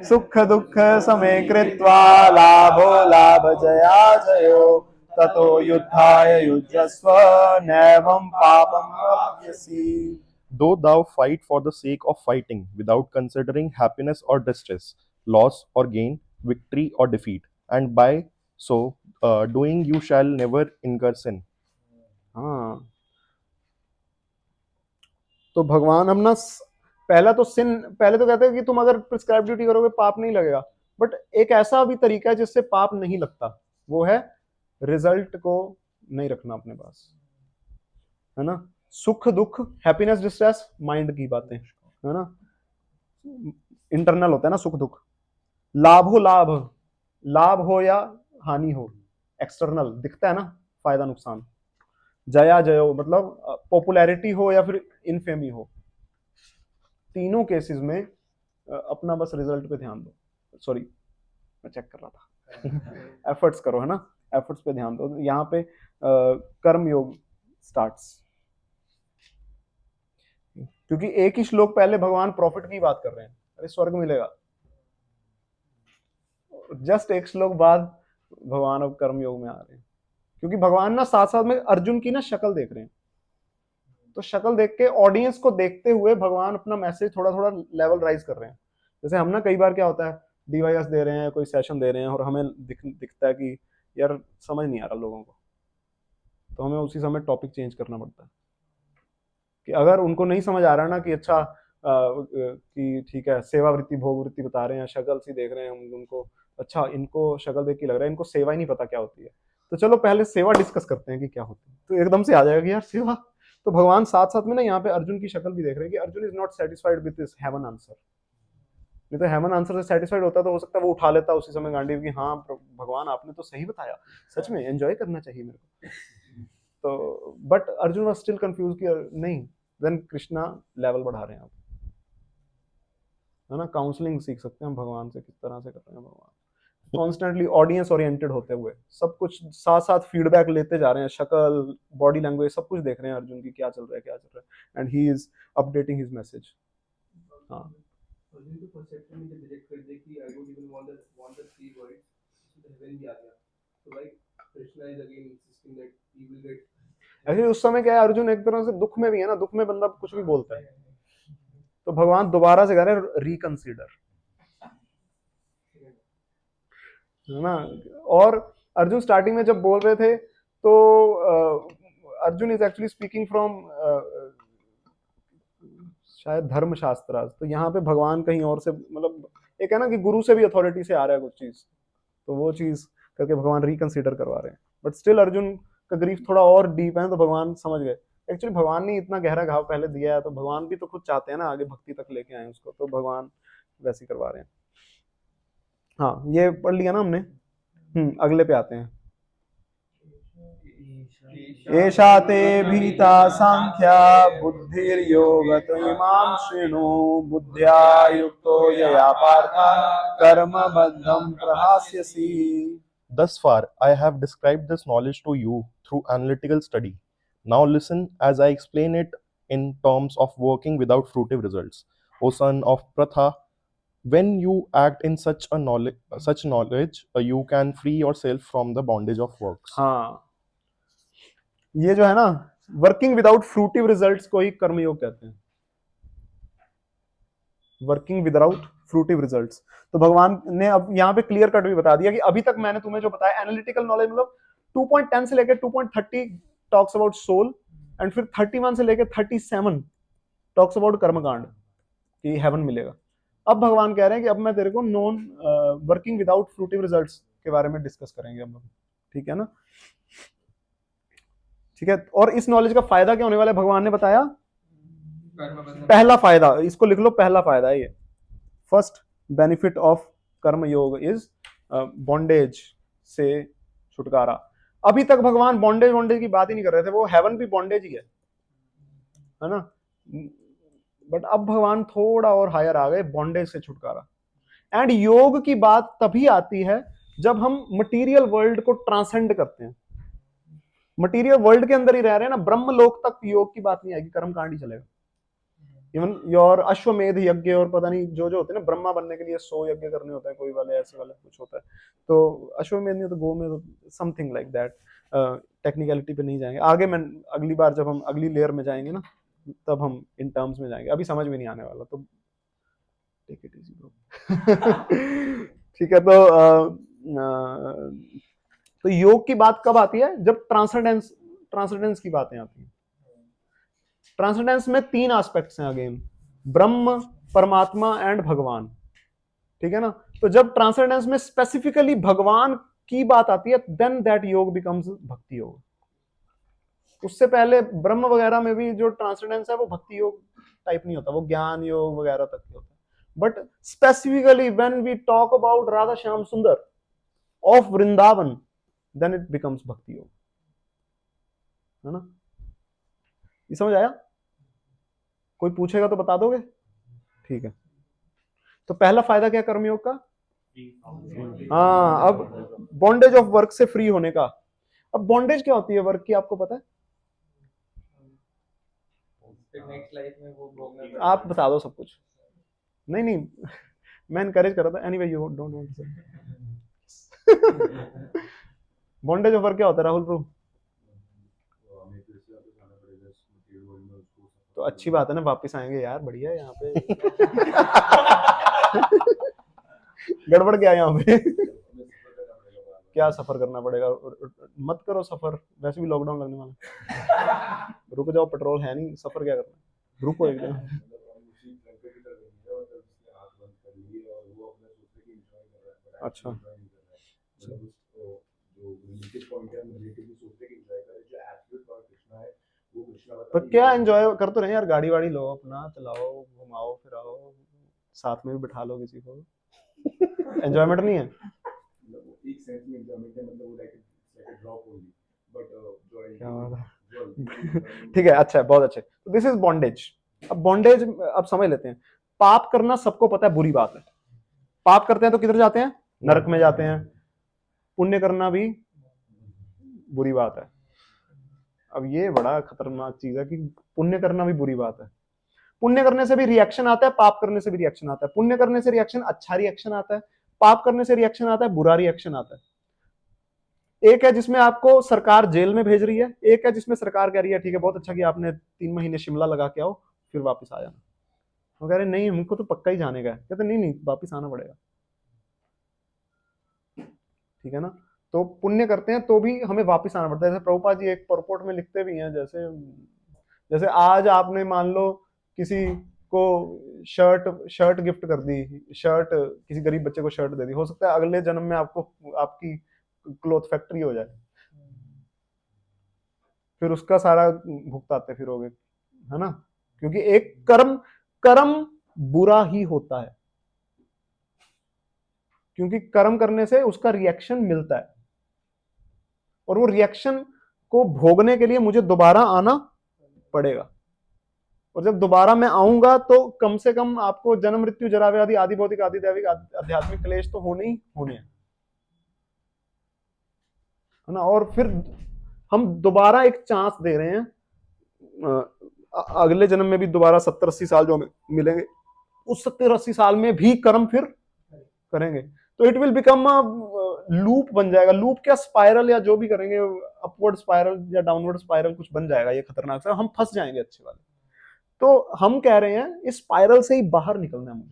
सुख दुख समे कृत्वा लाभो लाभ जया जयो ततो युद्धाय युज्यस्व नैवं पापं वाप्स्यसि। Though thou fight for the sake of fighting, without considering happiness or distress, loss or gain, victory or defeat, and by so doing you shall never incur sin. हाँ, तो भगवान हम ना पहला तो सिन, पहले तो कहते हैं कि तुम अगर प्रिस्क्राइब ड्यूटी करोगे पाप नहीं लगेगा, बट एक ऐसा भी तरीका है जिससे पाप नहीं लगता, वो है रिजल्ट को नहीं रखना अपने पास, है ना। सुख दुख, हैप्पीनेस डिस्ट्रेस माइंड की बातें, है ना, इंटरनल होता है ना सुख दुख। लाभ हो लाभ, लाभ हो या हानि हो, एक्सटर्नल दिखता है ना, फायदा नुकसान। जया जयो मतलब पॉपुलैरिटी हो या फिर इनफेमी हो, तीनों केसेस में अपना बस रिजल्ट पे ध्यान दो। सॉरी, मैं चेक कर रहा था। एफर्ट्स करो, है ना, एफर्ट्स पे ध्यान दो। यहाँ पे कर्म योग स्टार्ट्स, क्योंकि एक ही श्लोक पहले भगवान प्रॉफिट की बात कर रहे हैं, अरे स्वर्ग मिलेगा, जस्ट एक श्लोक बाद भगवान अब कर्म योग में आ रहे हैं, क्योंकि भगवान ना साथ साथ में अर्जुन की ना शक्ल देख रहे हैं, तो शक्ल देख के ऑडियंस को देखते हुए भगवान अपना मैसेज थोड़ा थोड़ा लेवल राइज कर रहे हैं। जैसे हम ना कई बार क्या होता है, डीवाईएस दे रहे हैं, कोई सेशन दे रहे हैं और हमें दिखता है कि यार समझ नहीं आ रहा लोगों को, तो हमें उसी समय टॉपिक चेंज करना पड़ता है कि अगर उनको नहीं समझ आ रहा ना कि अच्छा कि ठीक है सेवा वृत्ति भोग वृत्ति बता रहे हैं, शक्ल सी देख रहे हैं हम उनको, अच्छा इनको शक्ल देख के लग रहा है इनको सेवा ही नहीं पता क्या होती है, तो चलो पहले सेवा डिस्कस करते हैं कि क्या होती है, तो एकदम से आ जाएगा कि यार सेवा। तो भगवान साथ साथ में ना यहाँ पे अर्जुन की शक्ल भी देख रहे हैं कि Arjun is not satisfied with this heaven answer, नहीं तो हेवन आंसर से सेटिस्फाइड होता तो हो सकता है वो उठा लेता उसी समय गांडीव की, हाँ भगवान आपने तो सही बताया, सच में एंजॉय करना चाहिए मेरे को, तो but Arjun was still confuse कि नहीं, देन कृष्णा लेवल बढ़ा रहे हैं आप, है ना, काउंसलिंग सीख सकते हैं हम भगवान से, किस तरह से कर रहे हैं भगवान, कॉन्स्टेंटली ऑडियंस ओरिएंटेड होते हुए सब कुछ साथ साथ फीडबैक लेते जा रहे हैं, शक्ल बॉडी लैंग्वेज सब कुछ देख रहे हैं अर्जुन की, क्या चल रहा है क्या चल रहा है, and he is updating his message. हाँ, अर्जुन तो परसेप्शन में रिजेक्ट कर दे कि I don't even want the three words, तो हेवन भी आ गया, तो like Krishna is again insisting that he will get. Actually उस समय क्या है, अर्जुन एक तरह से दुख में भी है ना, दुख में बंदा कुछ भी बोलता है, तो भगवान दोबारा से कह रहे हैं रिकंसीडर, है ना। और अर्जुन स्टार्टिंग में जब बोल रहे थे तो Arjun is actually speaking from शायद धर्मशास्त्र, तो यहाँ पे भगवान कहीं और से, मतलब एक है ना कि गुरु से भी अथॉरिटी से आ रहा है कुछ चीज, तो वो चीज करके भगवान रिकंसीडर करवा रहे हैं, बट स्टिल अर्जुन का ग्रीफ थोड़ा और डीप है, तो भगवान समझ गए। एक्चुअली भगवान ने इतना गहरा घाव पहले दिया है, तो भगवान भी तो खुद चाहते हैं ना आगे भक्ति तक लेके आए उसको, तो भगवान वैसे करवा रहे हैं। हाँ, ये पढ़ लिया ना हमने, अगले पे आते हैं। एषा ते भीता सांख्या बुद्धिर्योगत इमां शृणु बुद्ध्या युक्तो यया Partha कर्मबद्धं प्रहास्यसि। Thus far, I have described this knowledge to you through analytical study. Now listen as I explain it in terms of working without fruitive results. O son of Pratha, when you act in such knowledge, you can free yourself from the bondage of works. हाँ, ये जो है ना working without fruitive results को ही कर्मयोग कहते हैं, working without fruitive results. तो भगवान ने अब यहाँ पे क्लियर कट भी बता दिया कि अभी तक मैंने तुम्हें जो बताया एनालिटिकल नॉलेज, मतलब 2.10 से लेकर 2.30 टॉक्स अबाउट सोल, एंड फिर 31 से लेकर 37 टॉक्स अबाउट कर्मकांड कि हेवन मिलेगा। अब भगवान कह रहे हैं कि अब मैं तेरे को non working without fruitive results के बारे में डिस्कस करेंगे हम लोग, ठीक है ना, ठीक है। और इस नॉलेज का फायदा क्या होने वाला है भगवान ने बताया, पहला फायदा इसको लिख लो, पहला फायदा है ये, फर्स्ट बेनिफिट ऑफ कर्म योग इज बॉन्डेज से छुटकारा। अभी तक भगवान बॉन्डेज की बात ही नहीं कर रहे थे, वो हेवन भी बॉन्डेज ही है ना, बट अब भगवान थोड़ा और हायर आ गए, बॉन्डेज से छुटकारा। एंड योग की बात तभी आती है जब हम मटीरियल वर्ल्ड को ट्रांसेंड करते हैं, मटीरियल वर्ल्ड के अंदर ही रह रहे हैं ना, ब्रह्म लोक तक योग की बात नहीं आएगी, कर्मकांड ही चलेगा। इवन योर अश्वमेध यज्ञ और पता नहीं जो जो होते हैं ना, ब्रह्मा बनने के लिए 100 यज्ञ करने होते हैं, कोई वाले ऐसे वाले कुछ होता है। तो अश्वमेध नहीं तो गो में, समथिंग लाइक दैट। टेक्निकलिटी पे नहीं जाएंगे आगे, मैं अगली बार जब हम अगली लेयर में जाएंगे ना तब हम इन टर्म्स में जाएंगे, अभी समझ में नहीं आने वाला, तो टेक इट इजी ब्रो। ठीक है, तो योग की बात कब आती है? जब ट्रांसेंडेंस की बातें आती हैं। ट्रांसेंडेंस में 3 एस्पेक्ट्स हैं अगेन, ब्रह्म, परमात्मा एंड भगवान, ठीक है ना। तो जब ट्रांसेंडेंस में स्पेसिफिकली भगवान की बात आती है, देन दैट योग बिकम्स भक्ति योग। उससे पहले ब्रह्म वगैरह में भी जो ट्रांसेंडेंस है वो भक्ति योग टाइप नहीं होता, वो ज्ञान योग वगैरह तक होता है। But specifically when we talk about Radha Shyam Sundar of Vrindavan, then it becomes bhakti yoga, है ना। ये समझ आया? कोई पूछेगा तो बता दोगे? ठीक है। तो पहला फायदा क्या कर्मयोग का? हाँ, अब बॉन्डेज ऑफ वर्क से फ्री होने का। अब बॉन्डेज क्या होती है वर्क की, आपको पता है? नेक्स्ट लाइफ में वो भोगना आप बता दो सब कुछ। नहीं नहीं, मैं इनकरेज कर रहा था। Anyway you don't want to say. Bondage of work क्या होता है राहुल प्रू? तो अच्छी बात है ना, वापस आएंगे यार, बढ़िया है यहाँ पे। गड़बड़ क्या है यहाँ पे? क्या सफर करना पड़ेगा? मत करो सफर, वैसे भी लॉकडाउन लगने वाला। रुक जाओ, पेट्रोल है नहीं, सफर क्या करना, रुको एक दिन। अच्छा, पर क्या एंजॉय कर तो रहे हैं यार, गाड़ी वाड़ी लो अपना, चलाओ, घुमाओ फिराओ, साथ में भी बिठा लो किसी को। एंजॉयमेंट नहीं है? एक सेंस में एंजॉयमेंट है, मतलब वो like a drop only, but क्या बात है। ठीक है, अच्छा है, बहुत अच्छे। तो दिस इज बॉन्डेज। अब बॉन्डेज अब समझ लेते हैं। पाप करना सबको पता है बुरी बात है। पाप करते हैं तो किधर जाते हैं? नरक में जाते हैं। पुण्य करना भी बुरी बात है। अब ये बड़ा खतरनाक चीज है कि पुण्य करना भी बुरी बात है। पुण्य करने से भी रिएक्शन आता है, पाप करने से भी रिएक्शन आता है। पुण्य करने से रिएक्शन अच्छा रिएक्शन आता है, पाप करने से रिएक्शन आता है बुरा रिएक्शन आता है। एक है जिसमें आपको सरकार जेल में भेज रही है, एक है जिसमें सरकार कह रही है ठीक है बहुत अच्छा कि आपने 3 महीने शिमला लगा के आओ, फिर वापस आ जाना। वो कह रहे नहीं हमको तो पक्का ही जाने का है। कहते नहीं नहीं वापस आना पड़ेगा, ठीक है ना। तो पुण्य करते हैं तो भी हमें वापस आना पड़ता है। जैसे प्रभुपाद जी एक परपोर्ट में लिखते भी हैं, जैसे जैसे आज आपने मान लो किसी को शर्ट गिफ्ट कर दी, शर्ट किसी गरीब बच्चे को शर्ट दे दी, हो सकता है अगले जन्म में आपको आपकी क्लॉथ फैक्ट्री हो जाए, फिर उसका सारा भुगताते फिरोगे, है ना। क्योंकि एक कर्म बुरा ही होता है, क्योंकि कर्म करने से उसका रिएक्शन मिलता है, और वो रिएक्शन को भोगने के लिए मुझे दोबारा आना पड़ेगा। और जब दोबारा मैं आऊंगा तो कम से कम आपको जन्म मृत्यु जरा व्याधि आदि भौतिक आदि दैविक आध्यात्मिक क्लेश तो होने ही होने हैं, है ना। और फिर हम दोबारा एक चांस दे रहे हैं, अगले जन्म में भी दोबारा 70-80 साल जो हमें मिलेंगे, उस 70-80 साल में भी कर्म फिर करेंगे। तो इट विल बिकम लूप बन जाएगा। लूप क्या, स्पाइरल या जो भी करेंगे, अपवर्ड स्पाइरल या डाउनवर्ड स्पाइरल कुछ बन जाएगा। ये खतरनाक सा, हम फंस जाएंगे अच्छे वाले। तो हम कह रहे हैं इस स्पाइरल से ही बाहर निकलना है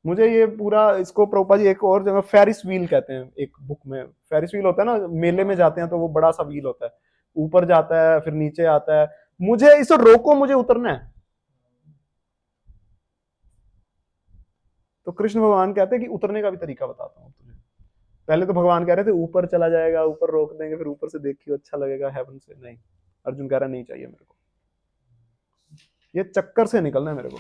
मुझे ये पूरा। इसको प्रभुपाद जी एक और जगह फेरिस व्हील कहते हैं, एक बुक में फेरिस व्हील होता है ना, मेले में जाते हैं तो वो बड़ा सा व्हील होता है, ऊपर जाता है फिर नीचे आता है। मुझे इसे रोको, मुझे उतरना है। तो कृष्ण भगवान कहते हैं कि उतरने का भी तरीका बताता हूँ तुझे। पहले तो भगवान कह रहे थे ऊपर चला जाएगा, ऊपर रोक देंगे, फिर ऊपर से देखियो अच्छा लगेगा हेवन से। नहीं, अर्जुन कह रहा नहीं चाहिए मेरे को, ये चक्कर से निकलना है मेरे को।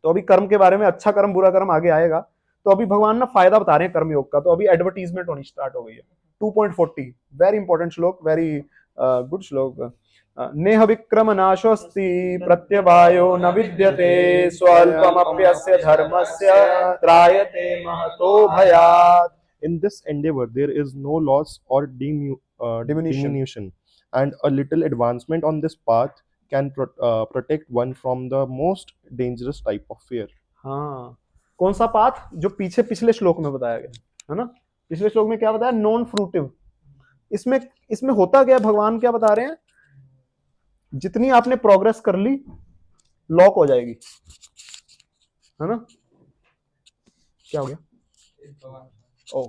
तो अभी कर्म के बारे में, अच्छा कर्म बुरा कर्म आगे आएगा। तो अभी भगवान ना फायदा बता रहे हैं कर्म योग का। तो अभी एडवर्टीजमेंट होनी स्टार्ट हो गई है। 2.40 वेरी इंपॉर्टेंट श्लोक, वेरी गुड श्लोक। नेह विक्रम नाशोस्ति प्रत्यवायो न विद्यते स्वल्पमप्यस्य धर्मस्य त्रायते महतो भयात्। In this endeavor, there is no loss or diminution, and a little advancement on this path can protect one from the most dangerous type of fear. हाँ, कौन सा पाथ? जो पिछले श्लोक में बताया गया है ना। पिछले श्लोक में क्या बताया? Non fruitive. इसमें होता क्या है? भगवान क्या बता रहे हैं? जितनी आपने प्रोग्रेस कर ली लॉक हो जाएगी, है ना। क्या हो गया? ओ,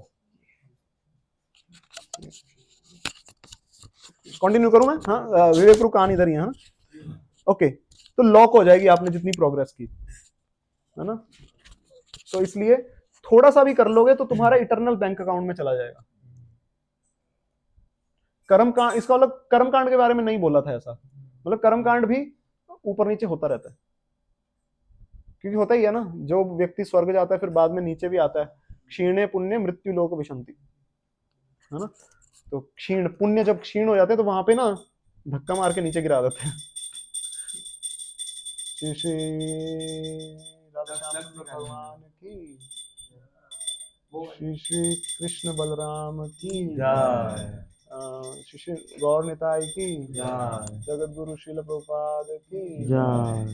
कंटिन्यू करूं मैं? हाँ, विवेक प्रभु कहानी इधर ही है। हाँ, ओके, तो लॉक हो जाएगी आपने जितनी प्रोग्रेस की, है ना। तो इसलिए थोड़ा सा भी कर लोगे तो तुम्हारा इटरनल बैंक अकाउंट में चला जाएगा। कर्म कांड, इसका मतलब कर्म कांड के बारे में नहीं बोला था ऐसा, मतलब कर्म कांड भी ऊपर नीचे होता रहता है, क्योंकि होता ही है ना, जो व्यक्ति स्वर्ग जाता है फिर बाद में नीचे भी आता है। क्षीणे पुण्य मृत्यु लोक विशंति, है ना। तो क्षीण पुण्य जब क्षीण हो जाते हैं तो वहां पे ना धक्का मार के नीचे गिरा देते हैं। श्री श्री राधा भगवान की, श्री श्री कृष्ण बलराम की जय। श्री श्री गौर निताई की जय। जगत गुरु श्रील प्रभुपाद की जय।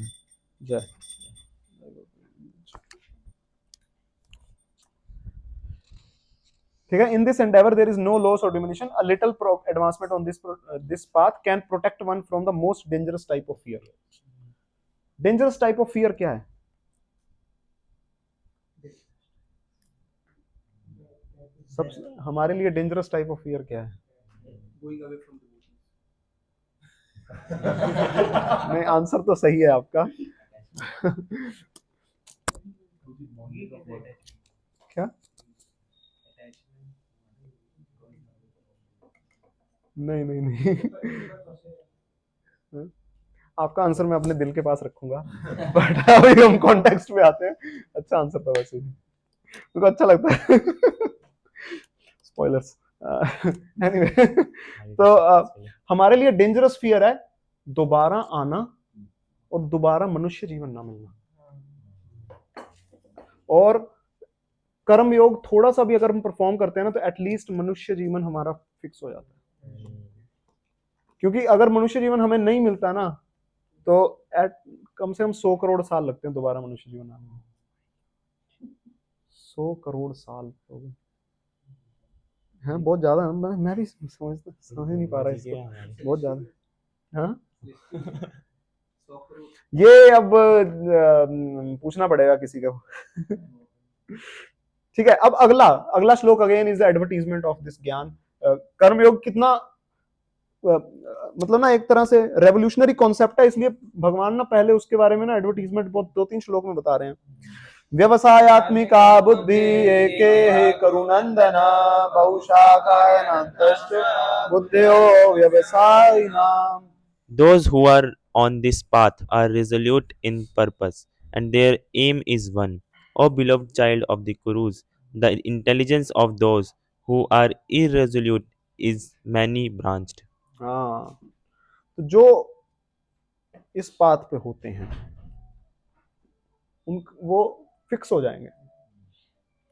जय। ठीक है, in this endeavour there is no loss और diminution, a little advancement on this path can protect one from the most dangerous type of fear. Dangerous type of fear क्या है? सब हमारे लिए डेंजरस टाइप ऑफ फियर क्या है? Going away from the नहीं, answer तो सही है आपका। क्या? नहीं आपका आंसर मैं अपने दिल के पास रखूंगा, बट अभी हम कॉन्टेक्स्ट में आते हैं। अच्छा आंसर था वैसे, मुझे अच्छा लगता है। स्पॉयलर्स। एनीवे, तो हमारे लिए डेंजरस फियर है दोबारा आना और दोबारा मनुष्य जीवन ना मिलना। और कर्म योग थोड़ा सा भी अगर हम परफॉर्म करते हैं ना तो एटलीस्ट मनुष्य जीवन हमारा फिक्स हो जाता है, क्योंकि अगर मनुष्य जीवन हमें नहीं मिलता ना तो कम से कम 100 करोड़ साल लगते हैं दोबारा मनुष्य जीवन आने में। 100 करोड़ साल हो गए हैं, बहुत ज्यादा है। मैं भी समझ नहीं पा रहा इसको, बहुत ज्यादा। हाँ, ये अब पूछना पड़ेगा किसी को। ठीक है, अब अगला श्लोक again is the advertisement of this ज्ञान। कर्मयोग कितना मतलब ना एक तरह से रेवोल्यूशनरी कॉन्सेप्ट है, इसलिए भगवान ना पहले उसके बारे में ना एडवर्टीजमेंट बहुत 2-3 श्लोक में बता रहे हैं। व्यवसायात्मिका बुद्धि एके हे करुनंदना बहुशाखायनान्तश्च बुद्धयो व्यवसायिनाम्। Those who are on this path are resolute in purpose, and their aim is one. O beloved child of the Kurus, the intelligence of those who are irresolute is many branched. हाँ, तो जो इस path पे होते हैं उन वो fix हो जाएंगे,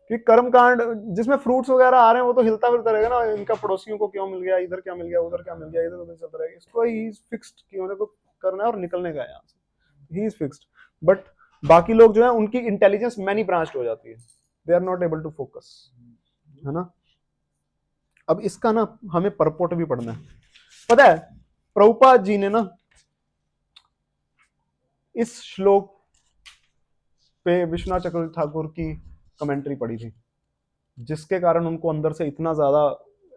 कि कर्म कांड जिसमें फ्रूट्स वगैरह आ रहे हैं वो तो हिलता फिरता रहेगा ना, इनका पड़ोसियों को क्यों मिल गया, इधर क्या मिल गया, उधर क्या मिल गया, इधर उधर चलता रहेगा। इसको ही इज फिक्स्ड कि उन्हें को करना है और निकलने का है यहाँ से, ही इज फिक्स्ड। बट बाकी लोग जो है उनकी इंटेलिजेंस मैनी ब्रांच्ड हो जाती है, they are not able to focus, है ना। अब इसका ना हमें परपोट भी पढ़ना है। पता है प्रभुपाद जी ने ना इस श्लोक पे विश्वनाथ चक्रवर्ती ठाकुर की कमेंट्री पढ़ी थी, जिसके कारण उनको अंदर से इतना ज्यादा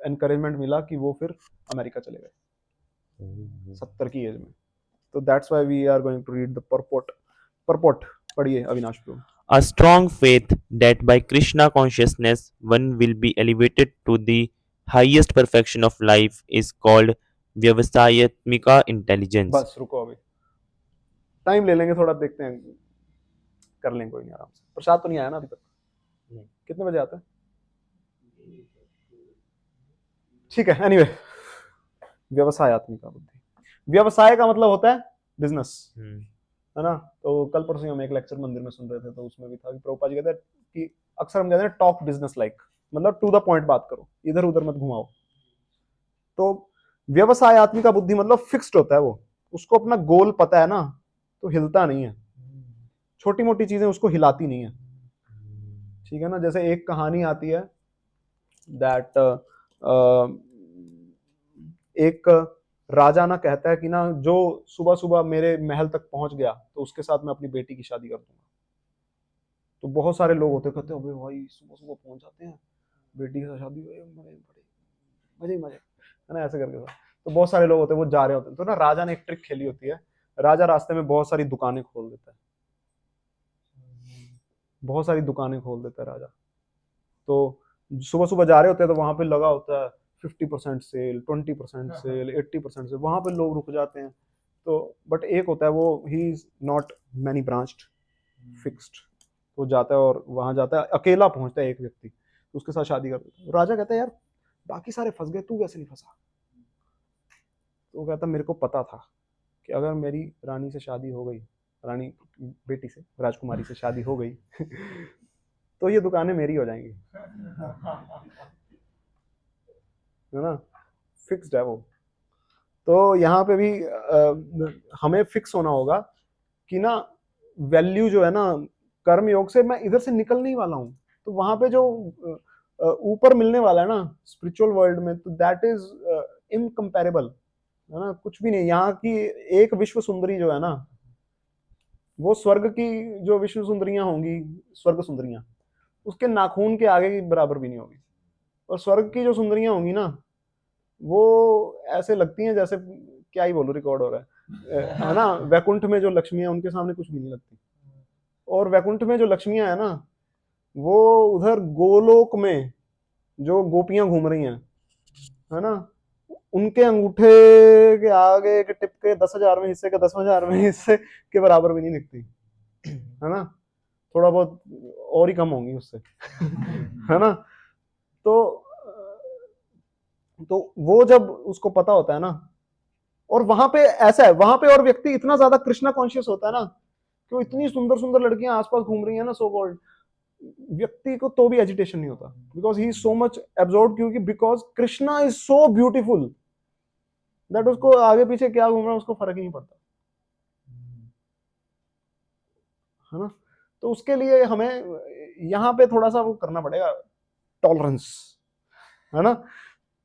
एनकरेजमेंट मिला कि वो फिर अमेरिका चले गए 70 की एज में। तो that's why we are going to read the purport. पढ़िए अविनाश प्रभु। A strong faith that by Krishna consciousness one will be elevated to the highest perfection of life is called Vyavasayatmika intelligence. बस रुको, अभी time ले लेंगे थोड़ा, देखते हैं, कर लेंगे, कोई नहीं, आराम से। प्रसाद तो नहीं आया ना अभी तक? कितने बजे आता है? ठीक है, एनीवे, व्यवसायत्मिका बुद्धि। व्यवसाय का मतलब होता है बिजनेस, है ना। तो कल परसों हम एक लेक्चर मंदिर में सुन रहे थे, तो उसमें भी था कि प्रभुपाद जी कहते हैं कि अक्सर हम कहते हैं टॉक बिजनेस लाइक, मतलब टू द पॉइंट बात करो, इधर उधर मत घुमाओ। तो व्यवसायत्मिका बुद्धि मतलब फिक्स्ड होता है वो, उसको अपना गोल पता है ना, तो हिलता नहीं है, छोटी मोटी चीजें उसको हिलाती नहीं है, ठीक है ना। जैसे एक कहानी आती है दैट एक राजा ना कहता है कि ना जो सुबह सुबह मेरे महल तक पहुंच गया तो उसके साथ मैं अपनी बेटी की शादी कर दूंगा। तो बहुत सारे लोग होते कहते हैं अबे भाई सुबह सुबह पहुंच जाते हैं, बेटी के साथ शादी हुई, बड़े बड़े मजे ही मजे, है ना, ऐसे करके। तो बहुत सारे लोग होते हैं वो जा रहे होते हैं, तो ना राजा ने एक ट्रिक खेली होती है। राजा रास्ते में बहुत सारी दुकानें खोल देता है, बहुत सारी दुकानें खोल देता है राजा। तो सुबह सुबह जा रहे होते हैं तो वहां पे लगा होता है 50% सेल, 20% सेल, 80% सेल, वहां पे लोग रुक जाते हैं। तो बट एक होता है वो he is not many branched, fixed, वो जाता है और वहां जाता है, अकेला पहुंचता है एक व्यक्ति, उसके साथ शादी कर देता है। राजा कहता है यार बाकी सारे फंस गए, तू कैसे नहीं फंसा? तो वो कहता मेरे को पता था कि अगर मेरी रानी से शादी हो गई, रानी बेटी से, राजकुमारी से शादी हो गई तो ये दुकानें मेरी हो जाएंगी, है ना, फिक्स्ड है वो। तो यहाँ पे भी हमें फिक्स होना होगा कि ना वैल्यू जो है ना, कर्म योग से मैं इधर से निकल नहीं वाला हूँ, तो वहां पे जो ऊपर मिलने वाला है ना स्पिरिचुअल वर्ल्ड में, तो दैट इज इनकम्पेरेबल, है ना, कुछ भी नहीं। यहाँ की एक विश्व सुंदरी जो है ना, वो स्वर्ग की जो विश्व सुंदरियां होंगी, स्वर्ग सुंदरियां, उसके नाखून के आगे की बराबर भी नहीं होगी। और स्वर्ग की जो सुंदरियां होंगी ना, वो ऐसे लगती हैं जैसे, क्या ही बोलूं, रिकॉर्ड हो रहा है ना। वैकुंठ में जो लक्ष्मियां उनके सामने कुछ भी नहीं लगती। और वैकुंठ में जो लक्ष्मियां है ना, वो उधर गोलोक में जो गोपियां घूम रही हैं, है ना, उनके अंगूठे के आगे के टिप के 10,000वें हिस्से के 10,000वें हिस्से के बराबर भी नहीं दिखती, है ना, थोड़ा बहुत और ही कम होंगी उससे है ना। तो वो जब उसको पता होता है ना, और वहां पे ऐसा है, वहां पे और व्यक्ति इतना ज्यादा कृष्णा कॉन्शियस होता है ना, कि वो इतनी सुंदर सुंदर लड़कियां आसपास घूम रही है ना, सो कॉल्ड, व्यक्ति को तो भी एजिटेशन नहीं होता, because he is so much absorb, क्योंकि because Krishna is so beautiful that उसको आगे पीछे क्या घूम रहा है उसको फर्क ही नहीं पड़ता, है ना। तो उसके लिए हमें यहाँ पे थोड़ा सा वो करना पड़ेगा, टॉलरेंस, है ना।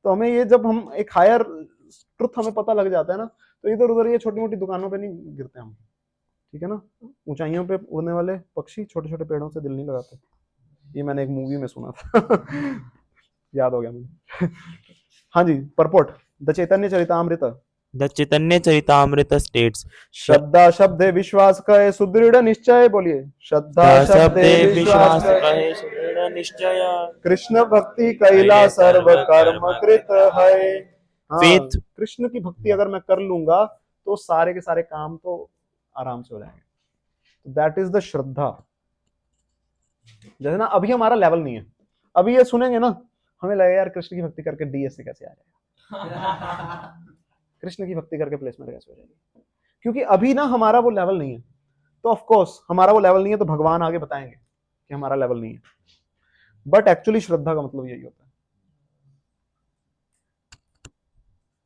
तो हमें ये, जब हम एक हायर ट्रुथ हमें पता लग जाता है ना, तो इधर उधर ये छोटी मोटी दुकानों पे नहीं गिरते हम, ठीक है ना। ऊंचाइयों पे उड़ने वाले पक्षी छोटे छोटे पेड़ों से दिल नहीं लगाते, ये मैंने एक मूवी में सुना था याद हो गया मुझे हाँ जी, purport, the Chaitanya Charitamrita. The Chaitanya Charitamrita states, श्रद्धा शब्दे विश्वास कहे सुदृढ़ निश्चय, बोलिए, श्रद्धा शब्दे शब्दे विश्वास विश्वास कहे, कहे सुदृढ़ निश्चय। कृष्ण भक्ति कैला सर्व कर्म कृत है। हाँ, Faith, कृष्ण की भक्ति अगर मैं कर लूंगा तो सारे के सारे काम तो आराम से हो जाएंगे। दैट इज द श्रद्धा। जैसे ना अभी हमारा लेवल नहीं है, अभी ये सुनेंगे ना हमें लगेगा यार कृष्ण की भक्ति करके डीएस से कैसे आ जाएगा, कृष्ण की भक्ति करके प्लेसमेंट कैसे हो जाएगी, क्योंकि अभी ना हमारा वो लेवल नहीं है। तो ऑफ कोर्स हमारा वो लेवल नहीं है, तो भगवान आगे बताएंगे कि हमारा लेवल नहीं है, बट एक्चुअली श्रद्धा का मतलब यही होता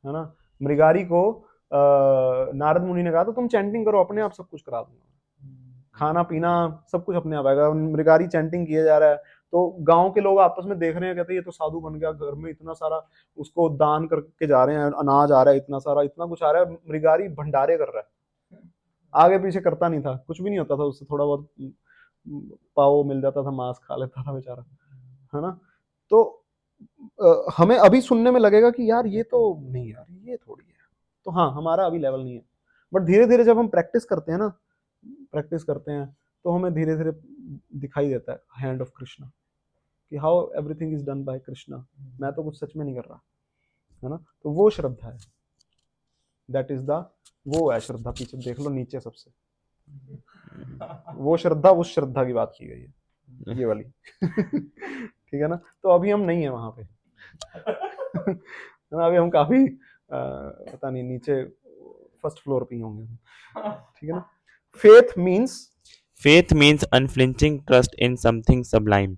है ना। मृगारी को नारद मुनि ने कहा था तुम चैंटिंग करो, अपने आप सब कुछ करा दूंगा, खाना पीना सब कुछ अपने आप आएगा। मृगारी चैंटिंग किया जा रहा है, तो गांव के लोग आपस में देख रहे हैं, कहते हैं ये तो साधु बन गया, घर में इतना सारा उसको दान करके जा रहे हैं, अनाज आ रहा है इतना सारा, इतना कुछ आ रहा है, मृगारी भंडारे कर रहा है, आगे पीछे करता नहीं था, कुछ भी नहीं होता था उससे, थोड़ा बहुत पाव मिल जाता था, मांस खा लेता था बेचारा, है ना। तो हमें अभी सुनने में लगेगा कि यार ये तो नहीं, यार ये थोड़ी है, तो हाँ हमारा अभी लेवल नहीं है। बट धीरे धीरे जब हम प्रैक्टिस करते हैं ना, प्रैक्टिस करते हैं, तो हमें धीरे धीरे दिखाई देता है हैंड ऑफ कृष्णा, कि how everything is done by Krishna, मैं तो कुछ सच में नहीं कर रहा, है ना। तो वो श्रद्धा है, दैट इज द, वो है श्रद्धा, पीछे देख लो नीचे सबसे, वो श्रद्धा, उस श्रद्धा की बात की गई है, ये वाली ठीक है ना। तो अभी हम नहीं है वहां पे है ना, अभी हम काफी पता नहीं नीचे फर्स्ट फ्लोर पे ही होंगे, ठीक है ना। faith means unflinching trust in something sublime.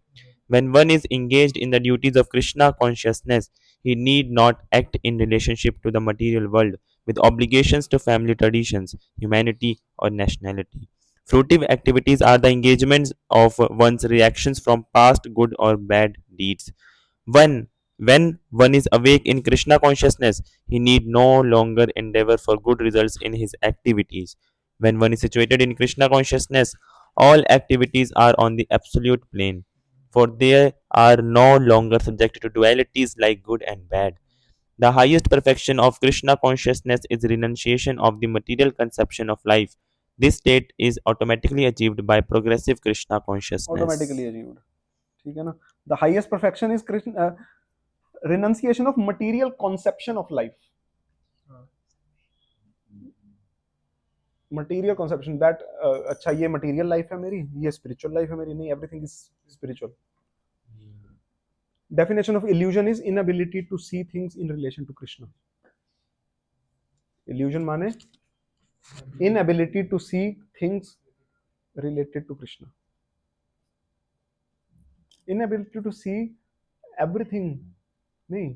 When one is engaged in the duties of Krishna consciousness, he need not act in relationship to the material world with obligations to family traditions, humanity, or nationality. Fruitive activities are the engagements of one's reactions from past good or bad deeds. One, when one is awake in Krishna consciousness, he need no longer endeavor for good results in his activities. When one is situated in Krishna consciousness, all activities are on the absolute plane, for they are no longer subject to dualities like good and bad. The highest perfection of Krishna consciousness is renunciation of the material conception of life. This state is automatically achieved by progressive Krishna automatically consciousness. Achieved, ठीक है ना. The highest perfection is Krishna renunciation of material conception of life. Material conception that अच्छा ये material life है मेरी, ये spiritual life है मेरी, नहीं, everything is spiritual. Definition of illusion is inability to see things in relation to Krishna. Illusion माने inability to see things related to Krishna. Inability to see everything, नहीं,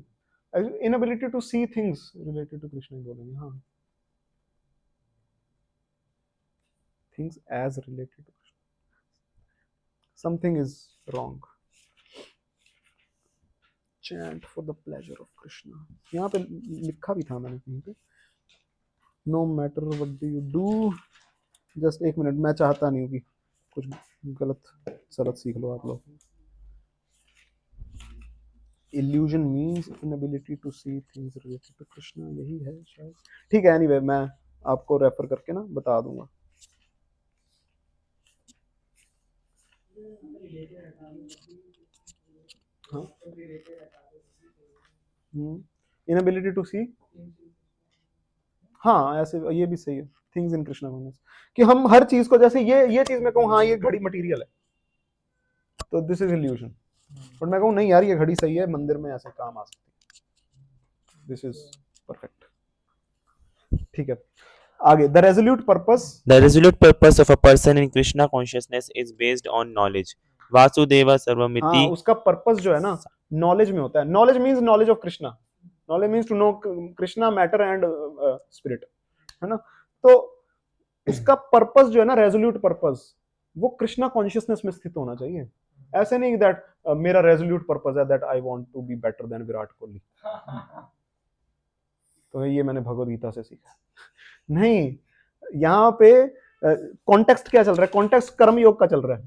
inability to see things related to Krishna ही बोलेंगे, हाँ, things as related to Krishna. Something is wrong. Chant for the pleasure of Krishna. यहाँ पे लिखा भी था मैंने कहीं पे. No matter what do you do, just एक मिनट, मैं चाहता नहीं हूँ कि कुछ गलत सलत सीख लो आप लोग. Illusion means inability to see things related to Krishna, यही है शायद. ठीक है, anyway मैं आपको रेफर करके ना बता दूंगा. हाँ, इनएबिलिटी टू सी, हाँ ऐसे ये भी सही है. थिंग्स इन कृष्णा कॉन्शियस, कि हम हर चीज को, जैसे ये चीज मैं कहूँ हाँ ये घड़ी मटेरियल है, तो दिस इज इल्यूजन. बट मैं कहूँ नहीं यार ये घड़ी सही है, मंदिर में ऐसे काम आ सकती है, दिस इज परफेक्ट. ठीक है, आगे. The resolute purpose. The resolute purpose of a person in Krishna consciousness is based on knowledge. Vasudeva हाँ, Sarvamiti. उसका पर्पस जो है ना नॉलेज में होता है. Knowledge means knowledge of Krishna. Knowledge means to know Krishna, matter and spirit, है ना. तो उसका पर्पस जो है ना, रेजोल्यूट पर्पस, वो कृष्णा कॉन्शियसनेस में स्थित होना चाहिए. ऐसे नहीं दैट मेरा रेजोल्यूट पर्पस है that I want to be better than Virat Kohli. तो ये मैंने भगवद गीता से सीखा. नहीं, यहाँ पे कॉन्टेक्स्ट क्या चल रहा है? कॉन्टेक्स्ट कर्म योग का चल रहा है,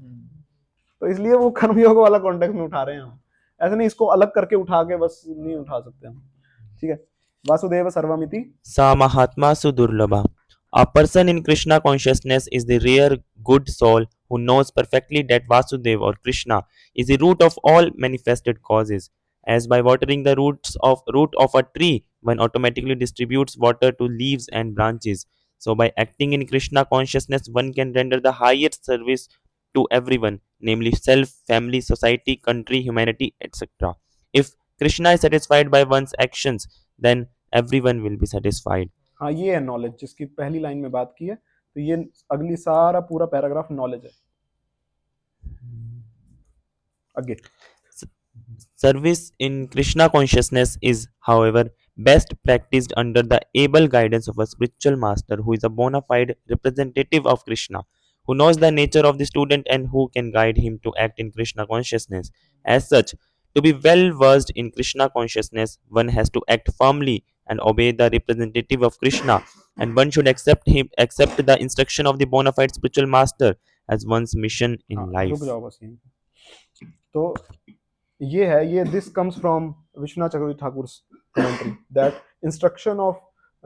तो इसलिए वो कर्म योग वाला कॉन्टेक्स्ट में उठा रहे हैं हम. ऐसे नहीं इसको अलग करके उठा के बस नहीं उठा सकते हम. ठीक है. वासुदेव सर्वमिति. Sa Mahatma Sudurlabha. A person in Krishna consciousness is the rare good soul who knows perfectly that Vasudeva or Krishna is the root of all manifested causes. As by watering the root of a tree, one automatically distributes water to leaves and branches. So by acting in Krishna consciousness, one can render the highest service to everyone, namely self, family, society, country, humanity, etc. If Krishna is satisfied by one's actions, then everyone will be satisfied. हाँ, ये है knowledge जिसकी पहली line में बात की है. तो ये अगली सारा पूरा पैराग्राफ नॉलेज है. आगे. Service in Krishna consciousness is, however, best practiced under the able guidance of a spiritual master who is a bona fide representative of Krishna, who knows the nature of the student and who can guide him to act in Krishna consciousness. As such, to be well versed in Krishna consciousness, one has to act firmly and obey the representative of Krishna, and one should accept the instruction of the bona fide spiritual master as one's mission in हाँ, life. रुक जाओ बस यहीं पे. तो ये है, ये this comes from Vishwanath Chakravarti Thakur commentary that instruction of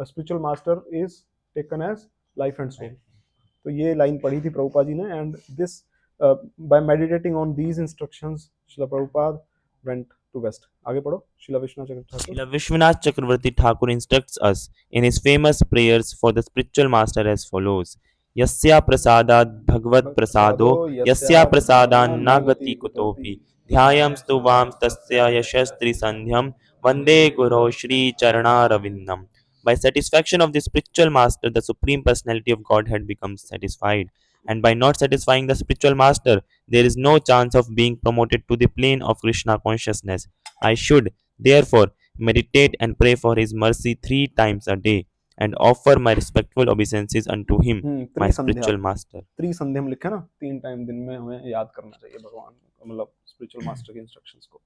spiritual master is taken as life and soul. तो ये लाइन पढ़ी थी प्रभुपाद जी ने, and this by meditating on these instructions Shrila Prabhupad went to west. आगे पढ़ो. Srila Vishwanath Chakravarti Thakur. Srila Vishwanath Chakravarti Thakur instructs us in his famous prayers for the spiritual master as follows. Yasya prasadat bhagavad prasado, yasya prasadan nagati kutopi, dhyayam stuvam tasya yashastri sandhyam, vande guru shri charana ravindam. By satisfaction of the spiritual master, the supreme personality of Godhead becomes satisfied. And by not satisfying the spiritual master, there is no chance of being promoted to the plane of Krishna consciousness. I should, therefore, meditate and pray for his mercy 3 times a day. and offer my respectful obeisances unto him, my Trisandhya spiritual master. त्रिसंध्या में लिखा है ना, 3 time दिन में हमें याद करना चाहिए भगवान को, मतलब स्पिरिचुअल मास्टर के इंस्ट्रक्शंस को।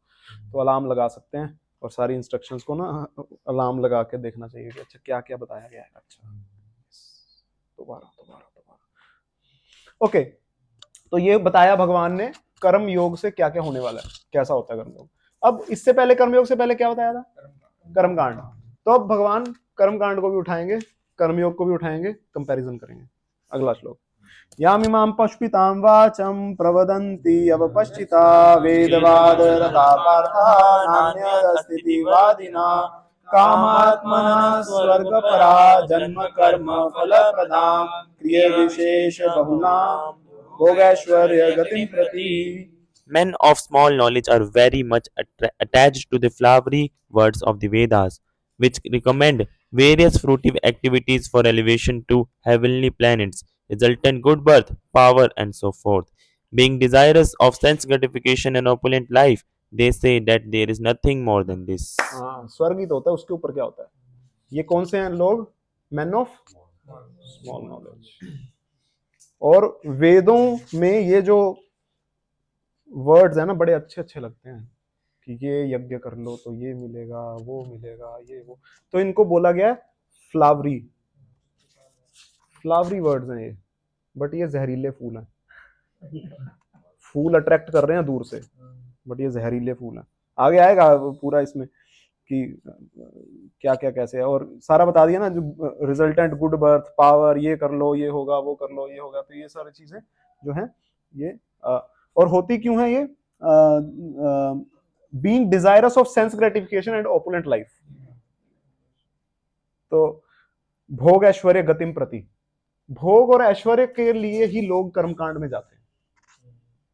तो अलार्म लगा सकते हैं और सारी इंस्ट्रक्शंस को ना अलार्म लगा के देखना चाहिए कि अच्छा क्या क्या बताया गया है। अच्छा दोबारा दोबारा दोबारा। ओके, तो ये बताया भगवान ने कर्म योग से क्या क्या होने वाला है, कैसा होता है कर्म योग। अब इससे पहले कर्मयोग से पहले क्या बताया था, कर्मकांड। तो अब भगवान कर्मकांड को भी उठाएंगे, कर्मयोग को भी उठाएंगे, कंपैरिजन करेंगे। अगला श्लोक, यामिमां पश्पितां वाचं प्रवदन्ति अवपश्चिता वेदवाद रता पार्था नान्यदस्तीति वादिना कामात्मना स्वर्गपरा जन्म कर्म फलप्रदां क्रिया विशेष बहुलां भोगैश्वर्य गतिं प्रति। Men of small knowledge are very much attached to the flowery words of the Vedas, which recommend various fruitive activities for elevation to heavenly planets, resultant good birth, power, and so forth. Being desirous of sense gratification and opulent life, they say that there is nothing more than this. हाँ, स्वर्ग ही तो होता है, उसके ऊपर क्या होता है। ये कौन से हैं लोग, मैन ऑफ स्मॉल नॉलेज। और वेदों में ये जो वर्ड्स है ना बड़े अच्छे अच्छे लगते हैं कि ये यज्ञ कर लो तो ये मिलेगा, वो मिलेगा, ये वो, तो इनको बोला गया है फ्लावरी। फ्लावरी वर्ड्स हैं ये, बट ये जहरीले फूल हैं। फूल अट्रैक्ट कर रहे हैं दूर से, बट ये जहरीले फूल हैं। आगे आएगा पूरा इसमें कि क्या क्या कैसे है, और सारा बता दिया ना, जो रिजल्टेंट गुड बर्थ, पावर, ये कर लो ये होगा, वो कर लो ये होगा। तो ये सारी चीजें जो हैं ये और होती क्यों है ये, being desirous of sense gratification and opulent life. तो भोग ऐश्वर्य गतिम प्रति, भोग और ऐश्वर्य के लिए ही लोग कर्मकांड में जाते हैं,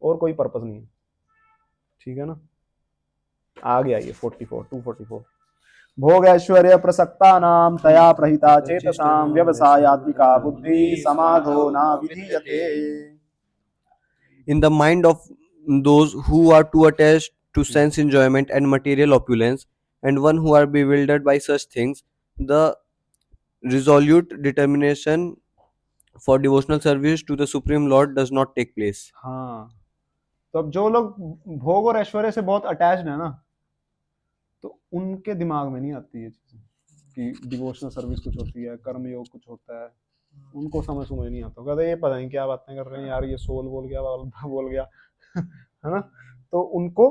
और कोई पर्पस नहीं है। ठीक है ना, आ गया ये 244। भोग ऐश्वर्य प्रसक्ता नाम तया प्रहिता चेतसाम व्यवसायात्मिका बुद्धि समाधो ना विधीयते। In the mind of those who are too attached to sense enjoyment and material opulence, and one who are bewildered by such things, the resolute determination for devotional service to the Supreme Lord does not take place. हाँ, तो अब जो लोग भोग और ऐश्वर्य से बहुत attached है ना, तो उनके दिमाग में नहीं आती ये चीजें कि डिवोशनल सर्विस कुछ होती है, कर्म योग कुछ होता है। उनको समझ नहीं आता, कहते ये पता नहीं क्या बातें कर रहे हैं यार, ये सोल बोल गया, बोल गया है ना, तो उनको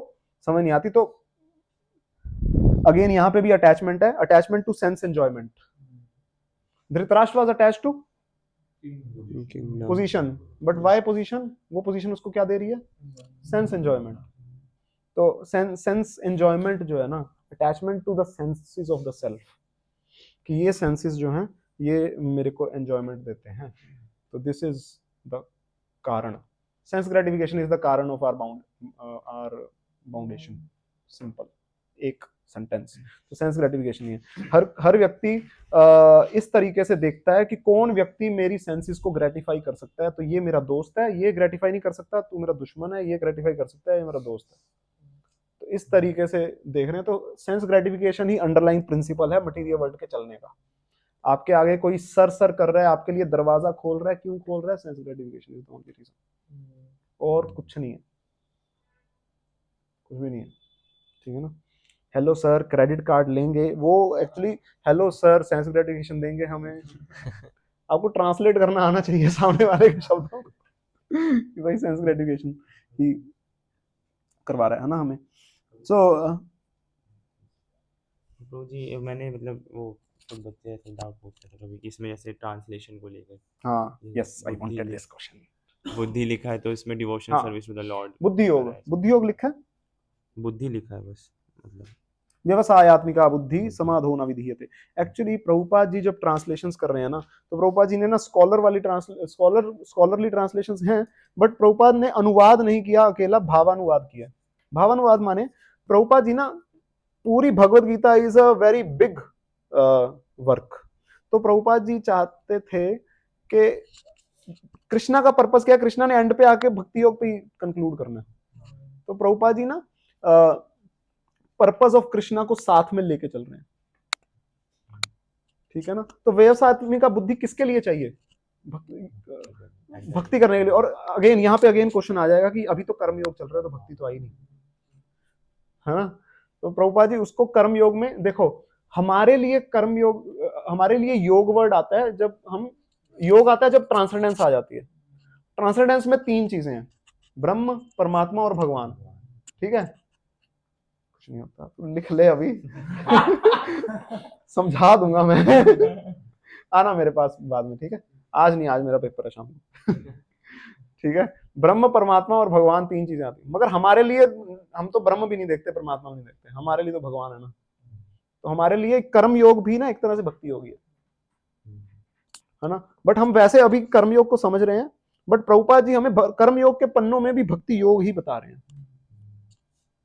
समझ नहीं आती। तो अगेन यहाँ पे भी अटैचमेंट है, attachment to sense enjoyment. Dhritarashtra was attached to position, but why position, वो पोजीशन उसको क्या दे रही है, सेंस एंजॉयमेंट। तो सेंस एंजॉयमेंट जो है ना, attachment to the senses of the self, कि ये सेंसेस जो हैं ये मेरे को एंजॉयमेंट देते हैं। तो दिस इज द कारण, सेंस ग्रेटिफिकेशन इज द कारण ऑफ आवर बाउंडेशन। सिंपल एक सेंटेंस। तो सेंस ग्रेटिफिकेशन ही है। हर व्यक्ति इस तरीके से देखता है कि कौन व्यक्ति मेरी सेंसेस को ग्रेटिफाई कर सकता है। तो ये मेरा दोस्त है, ये ग्रेटिफाई नहीं कर सकता, तू मेरा दुश्मन है, ये ग्रेटिफाई कर सकता है, ये मेरा दोस्त है। तो इस तरीके से देख रहे हैं। तो सेंस ग्रेटिफिकेशन ही अंडरलाइंग प्रिंसिपल है मटीरियल वर्ल्ड के चलने का। आपके आगे कोई सर कर रहा है, आपके लिए दरवाजा खोल रहा है, क्यों खोल रहा है, sense gratification is the only reason, और कुछ नहीं है, कुछ भी नहीं है। ठीक है ना, हेलो सर क्रेडिट कार्ड लेंगे, वो actually hello sir sense gratification देंगे हमें। आपको ट्रांसलेट करना आना चाहिए सामने वाले के शब्दों को कि भाई सेंस ग्रेटिफिकेशन ही करवा रहा है ना हमें। सो प्रभु जी मैंने मतलब वो कुछ बच्चे ऐसे डाउट पूछते थे कभी कि इसमें जैसे ट्रांसलेशन को लेकर, हाँ, yes I wanted this question. बुद्धि लिखा है तो इसमें डिवोशनल हाँ, सर्विस टू द लॉर्ड बुद्धि योग लिखा है, बुद्धि लिखा है बस, मतलब व्यवसायात्मिका बुद्धि समाधो न विधीयते। एक्चुअली प्रभुपाद जी जब ट्रांसलेशंस कर रहे हैं ना, तो प्रभुपाद जी ने ना स्कॉलरली ट्रांसलेशंस हैं, बट प्रभुपाद ने अनुवाद नहीं किया, अकेला भावानुवाद किया। भावानुवाद माने प्रभुपाद जी ना पूरी Bhagavad Gita is a very big work. तो प्रभुपाद जी चाहते थे कि कृष्णा का पर्पस क्या है, कृष्णा ने एंड पे आके भक्ति योग पे कंक्लूड करना है। तो प्रभुपाद जी ना पर्पस ऑफ कृष्णा को साथ में लेके चल रहे हैं ठीक है ना। तो व्यवसायत्मी का बुद्धि किसके लिए चाहिए? भक्ति करने के लिए। और अगेन यहाँ पे अगेन क्वेश्चन आ जाएगा कि अभी तो कर्म योग चल रहा है तो भक्ति तो आई नहीं, है ना। तो प्रभुपाद जी उसको कर्म योग में देखो, हमारे लिए कर्म योग, हमारे लिए योग वर्ड आता है जब हम, योग आता है जब ट्रांसेंडेंस आ जाती है। ट्रांसेंडेंस में 3 चीजें हैं, ब्रह्म, परमात्मा और भगवान। ठीक है, कुछ नहीं होता, तू लिख ले अभी समझा दूंगा मैं आना मेरे पास बाद में, ठीक है। आज नहीं, आज मेरा पेपर है शाम को ठीक है। ब्रह्म, परमात्मा और भगवान 3 चीजें आती हैं। मगर हमारे लिए, हम तो ब्रह्म भी नहीं देखते, परमात्मा भी नहीं देखते, हमारे लिए तो भगवान है ना। तो हमारे लिए कर्म योग भी ना एक तरह से भक्ति योग है ना। बट हम वैसे अभी कर्म योग को समझ रहे हैं, बट प्रभुपाद जी हमें कर्म योग के पन्नों में भी भक्ति योग ही बता रहे हैं।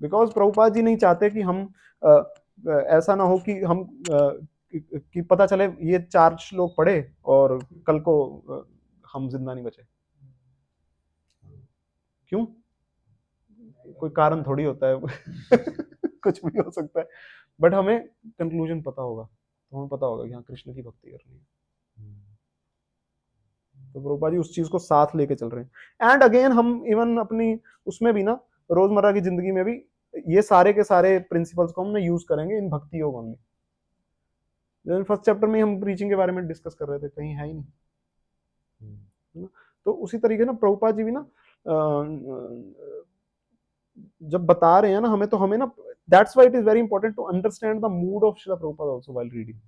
बिकॉज प्रभुपाद जी नहीं चाहते कि हम ऐसा ना हो कि हम कि पता चले ये 4 श्लोक पढ़े और कल को हम जिंदा नहीं बचे। क्यों? कोई कारण थोड़ी होता है कुछ भी हो सकता है, बट हमें कंक्लूजन पता होगा, तो हमें पता होगा कि हाँ कृष्ण की भक्ति करनी है। तो प्रभुपाद जी उस चीज को साथ लेके चल रहे हैं। एंड अगेन हम इवन अपनी उसमें भी ना, रोजमर्रा की जिंदगी में भी ये सारे के सारे प्रिंसिपल्स को हम यूज करेंगे इन भक्ति योग ओनली। फर्स्ट चैप्टर में हम प्रीचिंग के बारे में डिस्कस कर रहे थे, कहीं है ही नहीं, है ना। तो उसी तरीके ना प्रभुपाद जी भी ना जब बता रहे हैं ना हमें, तो हमें ना, that's why it is very important to understand the mood of Shrila Prabhupad also while reading,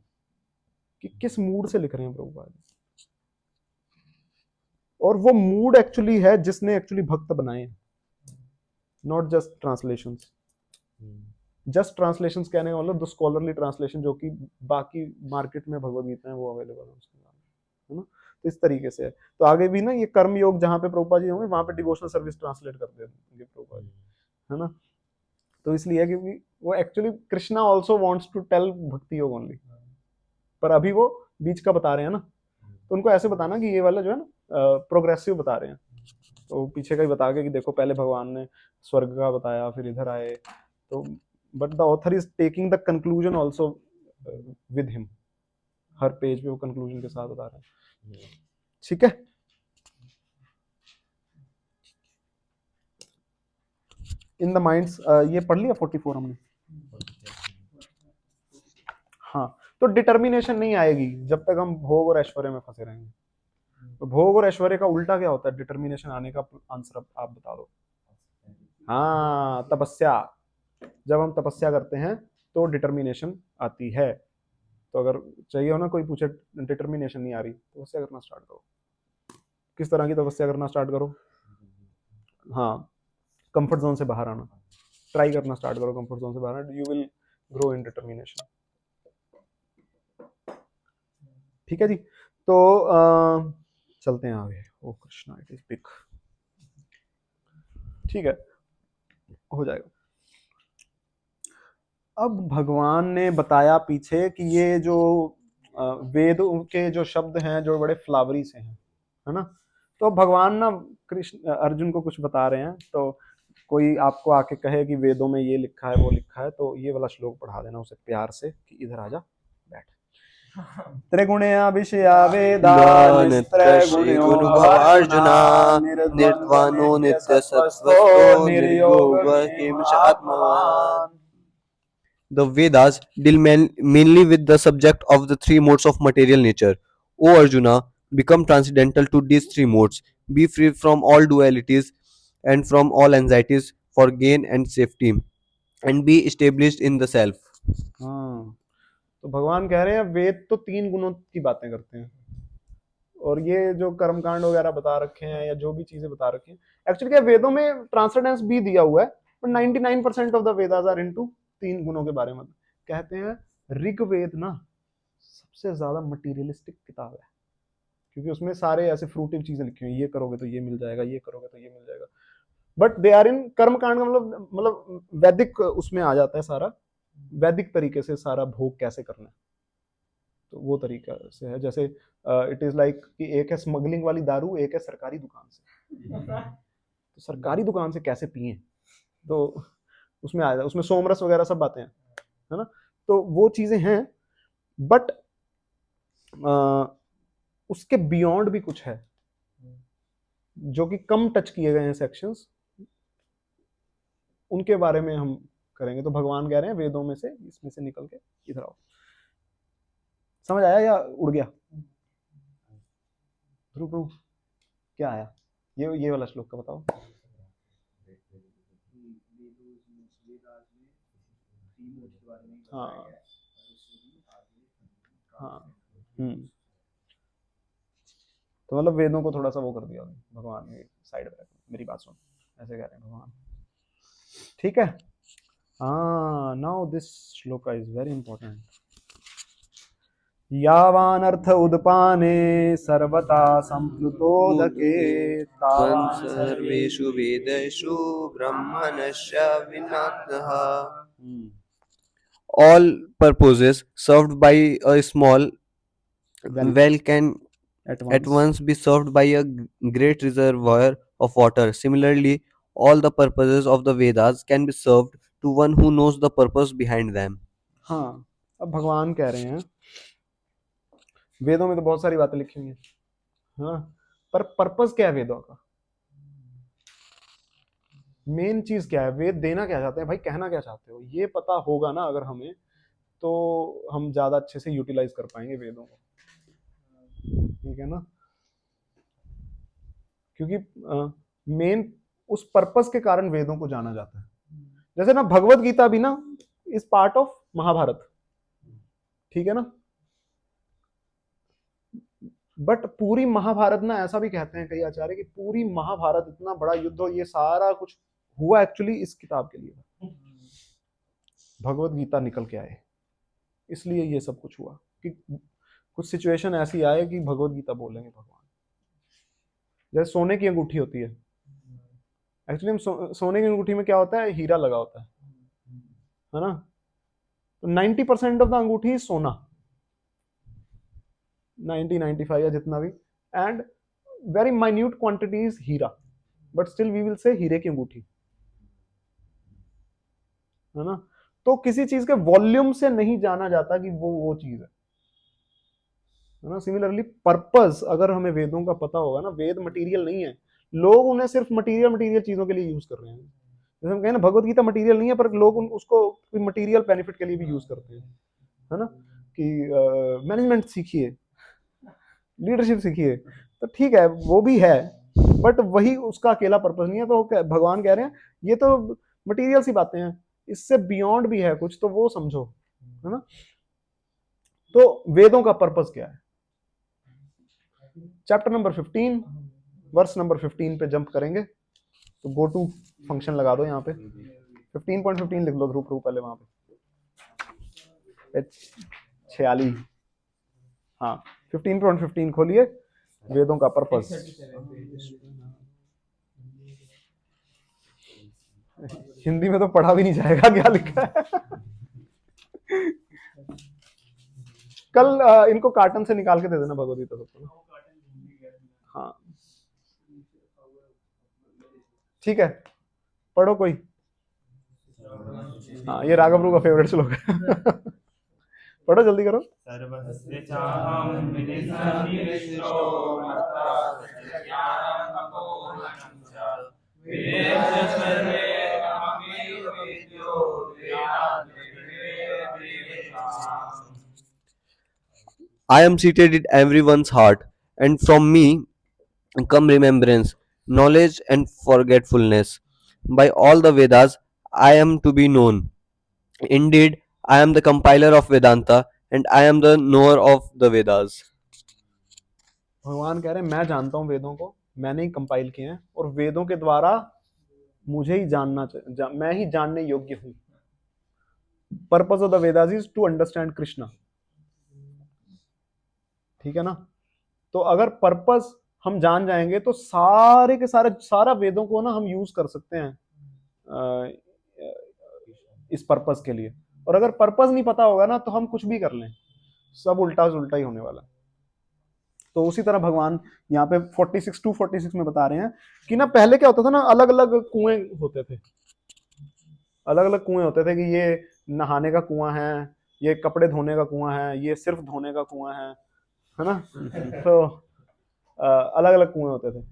कि किस मूड से लिख रहे हैं प्रभुपाद। और वो मूड एक्चुअली है जिसने एक्चुअली भक्त बनाए हैं, not just translations. Just translations कहने का मतलब द स्कॉलरली ट्रांसलेशन जो कि बाकी मार्केट में भगवद गीता है वो अवेलेबल है उसके बाद, है ना। तो इस तरीके से है। तो आगे भी ना ये कर्म योग जहाँ पे प्रभुपाद जी होंगे वहां पे डिवोशनल सर्विस ट्रांसलेट कर देंगे प्रभुपाद जी, है ना। तो इसलिए क्योंकि वो actually Krishna also wants to tell bhakti yoga only, पर अभी वो बीच का बता रहे हैं ना, तो उनको ऐसे बताना कि ये वाला जो है ना प्रोग्रेसिव बता रहे हैं। तो पीछे का ही बता के कि देखो पहले भगवान ने स्वर्ग का बताया, फिर इधर आए, तो but the author is taking the conclusion also with him. Her page पे वो कंक्लूजन के साथ बता रहे हैं, ठीक है। इन द माइंड्स, ये पढ़ लिया 44 हमने। हाँ, तो डिटर्मिनेशन नहीं आएगी जब तक हम भोग और ऐश्वर्य में फंसे रहेंगे। तो भोग और ऐश्वर्य का उल्टा क्या होता है? डिटर्मिनेशन आने का आंसर आप बता दो। हाँ, तपस्या। जब हम तपस्या करते हैं तो डिटर्मिनेशन आती है। तो अगर चाहिए हो ना, कोई पूछे डिटर्मिनेशन नहीं आ रही, तो तपस्या करना स्टार्ट करो। किस तरह की तपस्या करना स्टार्ट करो? हाँ, कंफर्ट जोन से बाहर आना, ट्राई करना स्टार्ट करो कंफर्ट जोन से बाहर आना, you will grow in determination. ठीक है जी, तो चलते हैं आगे। ओ कृष्णा, इट इज बिग। ठीक है, हो जाएगा। अब भगवान ने बताया पीछे कि ये जो वेद के जो शब्द हैं जो बड़े फ्लावरी से हैं, है ना। तो भगवान ना कृष्ण अर्जुन को कुछ बता रहे हैं। तो कोई आपको आके कहे कि वेदों में ये लिखा है वो लिखा है, तो ये वाला श्लोक पढ़ा देना उसे प्यार से कि इधर आजा बैठ। त्रिगुणया विषया वेदा निस्त्रैगुण्यो भवार्जुना निर्द्वंद्वो नित्यसत्त्वस्थो निर्योगक्षेमात्मवान्। The Vedas deal mainly with the subject of the 3 modes of material nature. O Arjuna, become transcendental to these 3 modes. Be free from all dualities and from all anxieties for gain and safety, and be established in the self. हाँ, तो भगवान कह रहे हैं वेद तो 3 गुणों की बातें करते हैं, और ये जो कर्मकांड वगैरह बता रखे हैं या जो भी चीजें बता रखी हैं, एक्चुअली क्या वेदों में ट्रांसेंडेंस भी दिया हुआ है, but 99% of the Vedas are into 3 गुणों के बारे में कहते हैं। ऋग्वेद ना सबसे ज्यादा मटीरियलिस्टिक किताब है, क्योंकि उसमें सारे ऐसे फ्रूटिव चीजें लिखी हुई, ये करोगे तो ये मिल जाएगा, ये करोगे तो ये मिल जाएगा। बट दे आर इन कर्मकांड का मतलब वैदिक उसमें आ जाता है सारा, वैदिक तरीके से सारा भोग कैसे करना है, तो वो तरीका से है। जैसे इट इज लाइक कि एक है स्मगलिंग वाली दारू, एक है सरकारी दुकान से। तो सरकारी दुकान से कैसे पिए, तो उसमें आ जाता, उसमें सोमरस वगैरह सब बातें हैं, है ना। तो वो चीजें हैं, बट उसके बियॉन्ड भी कुछ है जो कि कम टच किए गए हैं सेक्शंस, उनके बारे में हम करेंगे। तो भगवान कह रहे हैं वेदों में से, इसमें से निकल के इधर आओ। समझ आया या उड़ गया? ध्रुव ध्रुव क्या आया? ये वाला श्लोक का बताओ। हाँ हाँ तो मतलब वेदों को थोड़ा सा वो कर दिया भगवान ने, साइड में मेरी बात सुन, ऐसे कह रहे हैं भगवान। ठीक है। हाँ, now this shloka is very important. यावान अर्थ उदपाने सर्वथा संप्लुतोदके त्वं तावान सर्वेषु वेदेषु ब्रह्मणस्य विनातः। All purposes served by a small well can at once be served by a great reservoir of water. Similarly, all the purposes of the Vedas can be served to one who knows the purpose behind them. हाँ, अब भगवान कह रहे हैं वेदों में तो बहुत सारी बातें लिखी हुई हैं, हाँ, पर पर्पस क्या है वेदों का? मेन चीज क्या है? वेद देना क्या चाहते हैं भाई, कहना क्या चाहते हो, ये पता होगा ना अगर हमें, तो हम ज्यादा अच्छे से यूटिलाइज कर पाएंगे वेदों को, ठीक है ना? क्योंकि मेन उस पर्पस के कारण वेदों को जाना जाता है। जैसे ना भगवत गीता भी ना इज पार्ट ऑफ महाभारत, ठीक है ना? बट पूरी महाभारत ना, ऐसा भी कहते हैं कई आचार्य कि पूरी महाभारत, इतना बड़ा युद्ध हो, ये सारा कुछ हुआ एक्चुअली इस किताब के लिए, भगवत गीता निकल के आए, इसलिए ये सब कुछ हुआ कि कुछ सिचुएशन ऐसी आए कि भगवत गीता बोलेंगे भगवान। जैसे सोने की अंगूठी होती है, एक्चुअली हम सोने की अंगूठी में क्या होता है, हीरा लगा होता है ना? तो 90% ऑफ द अंगूठी इज सोना, 95 या जितना भी, and very minute quantity is हीरा, but still we will say हीरे की अंगूठी, है ना? तो किसी चीज के वॉल्यूम से नहीं जाना जाता कि वो चीज है ना? सिमिलरली पर्पस अगर हमें वेदों का पता होगा ना, वेद मटेरियल नहीं है, लोग उन्हें सिर्फ मटेरियल चीजों के लिए यूज कर रहे हैं। जैसे हम कहें ना भगवत गीता मटेरियल नहीं है, पर लोग उसको मटेरियल बेनिफिट के लिए भी यूज करते हैं, है ना? कि मैनेजमेंट सीखिए, लीडरशिप सीखिए, तो ठीक है वो भी है, बट वही उसका अकेला पर्पस नहीं है। तो भगवान कह रहे हैं ये तो मटेरियल सी बातें हैं, इससे बियॉन्ड भी है कुछ, तो वो समझो, है ना? तो वेदों का पर्पस क्या है? चैप्टर नंबर 15 वर्स नंबर 15 पे जंप करेंगे, तो गो टू फंक्शन लगा दो यहाँ पे, 15.15 लिख लो ध्रुव पहले वहां पे 46, हाँ 15.15 खोलिए, वेदों का पर्पस। हिंदी में तो पढ़ा भी नहीं जाएगा क्या लिखा है। कल इनको कार्टन से निकाल के दे देना भगवदगीता सबको, हाँ ठीक है, पढ़ो कोई। हाँ ये राघव का फेवरेट श्लोक है। पढ़ो जल्दी करो। सर्वस्य चाहं विनिर्मिष्टो मत्वा सज्ञानं तपोधनं च वेदस्य सर्वे अहमेव वेद्यो वेदान्तेषु। I am seated in everyone's heart, and from me come remembrance, knowledge, and forgetfulness. By all the Vedas, I am to be known. Indeed, I am the compiler of Vedanta, and I am the knower of the Vedas. भगवान कह रहे हैं मैं जानता हूँ वेदों को, मैंने ही कंपाइल किए हैं, और वेदों के द्वारा मुझे ही मैं ही जानने योग्य हूँ। Purpose of the Vedas is to understand Krishna, ठीक है ना? तो अगर पर्पस हम जान जाएंगे तो सारे के सारा वेदों को ना हम यूज कर सकते हैं इस पर्पस के लिए। और अगर पर्पस नहीं पता होगा ना तो हम कुछ भी कर लें, सब उल्टा ही होने वाला। तो उसी तरह भगवान यहाँ पे 46 में बता रहे हैं कि ना पहले क्या होता था ना, अलग अलग कुएं होते थे, कि ये नहाने का कुआं है, ये कपड़े धोने का कुआं है, ये सिर्फ धोने का कुआं है, है ना। तो अलग अलग कुएं होते थे।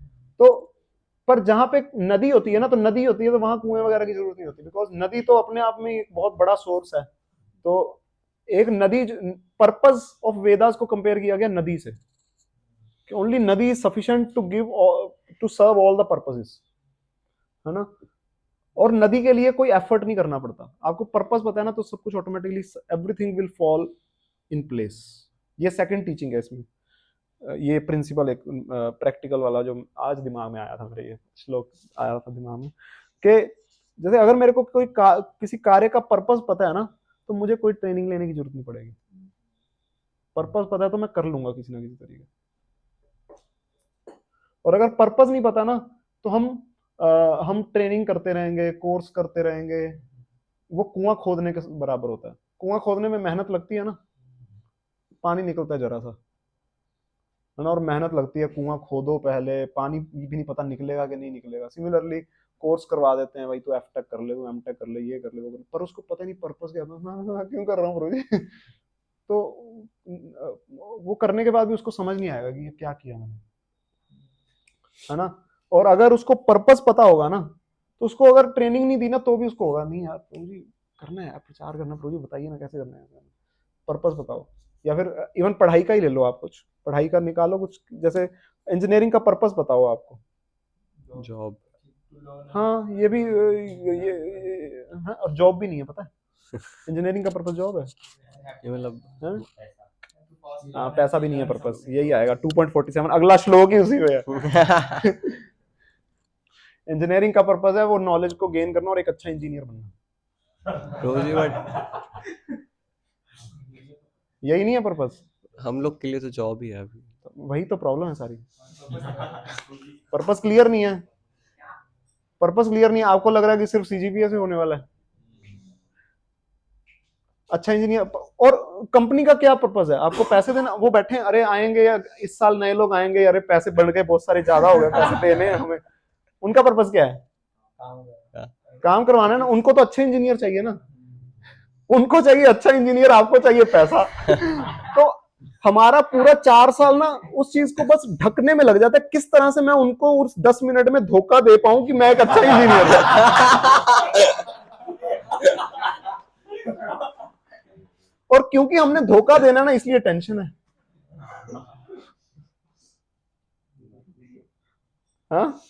तो पर जहां पे नदी होती है ना, तो नदी होती है तो वहां कुएं वगैरह की जरूरत नहीं होती, बिकॉज नदी तो अपने आप में एक बहुत बड़ा सोर्स है। तो एक नदी, पर्पस ऑफ वेदास को कंपेयर किया गया नदी से, कि ओनली नदी is sufficient to give, to serve all the purposes, है ना। और नदी के लिए कोई एफर्ट नहीं करना पड़ता, आपको पर्पस पता है ना, तो सब कुछ automatically, everything will fall in place. ये सेकंड टीचिंग है इसमें। ये प्रिंसिपल एक प्रैक्टिकल वाला जो आज दिमाग में आया था मेरे, ये श्लोक आया था दिमाग में, कि जैसे अगर मेरे को किसी कार्य का पर्पस पता है ना, तो मुझे कोई ट्रेनिंग लेने की जरूरत नहीं पड़ेगी। पर्पस पता है तो मैं कर लूंगा किसी ना किसी तरीके। और अगर पर्पस नहीं पता ना, तो हम ट्रेनिंग करते रहेंगे, कोर्स करते रहेंगे, वो कुआं खोदने के बराबर होता है। कुआं खोदने में मेहनत लगती है ना, पानी निकलता है जरा सा, है ना, और मेहनत लगती है, कुआं खोदो पहले, पानी भी नहीं पता निकलेगा कि नहीं निकलेगा। सिमिलरली कोर्स करवा देते हैं, भाई तू एफ टेक कर ले, तू एम टेक कर ले, ये कर ले, वो कर ले, पर उसको पता नहीं पर्पस क्या है। हाँ, क्यों कर रहा हूँ प्रभु जी। तो वो करने के बाद भी उसको समझ नहीं आएगा कि ये क्या किया मैंने, है ना। और अगर उसको पर्पस पता होगा ना, तो उसको अगर ट्रेनिंग नहीं दी ना, तो भी उसको होगा नहीं यार प्रभु जी करना है, प्रचार करना, प्रभु जी बताइए ना कैसे करना है, पर्पस बताओ। या फिर इवन पढ़ाई का ही ले लो आप, कुछ पढ़ाई का निकालो, कुछ जैसे इंजीनियरिंग का पर्पस बताओ आपको। जॉब। हाँ ये भी हाँ, और जॉब भी नहीं है पता है, इंजीनियरिंग का पर्पस जॉब है। ये मतलब हाँ? हाँ पैसा भी नहीं है पर्पस, यही आएगा 2.47, अगला श्लोक ही उसी में है। इंजीनियरिंग का पर्पस है वो नॉलेज को गेन करना और एक अच्छा इंजीनियर बनना, रोजी, बट यही नहीं है पर्पस। हम लोग के लिए तो जॉब ही है अभी। वही तो प्रॉब्लम है सारी, पर्पस क्लियर नहीं है। पर्पस क्लियर नहीं है, आपको लग रहा है कि सिर्फ सीजीपीए से होने वाला है अच्छा इंजीनियर। और कंपनी का क्या पर्पस है, आपको पैसे देना, वो बैठे अरे आएंगे या इस साल नए लोग आएंगे, अरे पैसे बढ़ गए बहुत सारे, ज्यादा हो गए पैसे देने हैं हमें, उनका पर्पस क्या है, काम करवाना है ना। उनको तो अच्छे इंजीनियर चाहिए ना, उनको चाहिए अच्छा इंजीनियर, आपको चाहिए पैसा। तो हमारा पूरा 4 साल ना उस चीज को बस ढकने में लग जाता है, किस तरह से मैं उनको उस 10 मिनट में धोखा दे पाऊं कि मैं एक अच्छा इंजीनियर हूं। और क्योंकि हमने धोखा देना ना, इसलिए टेंशन है। हाँ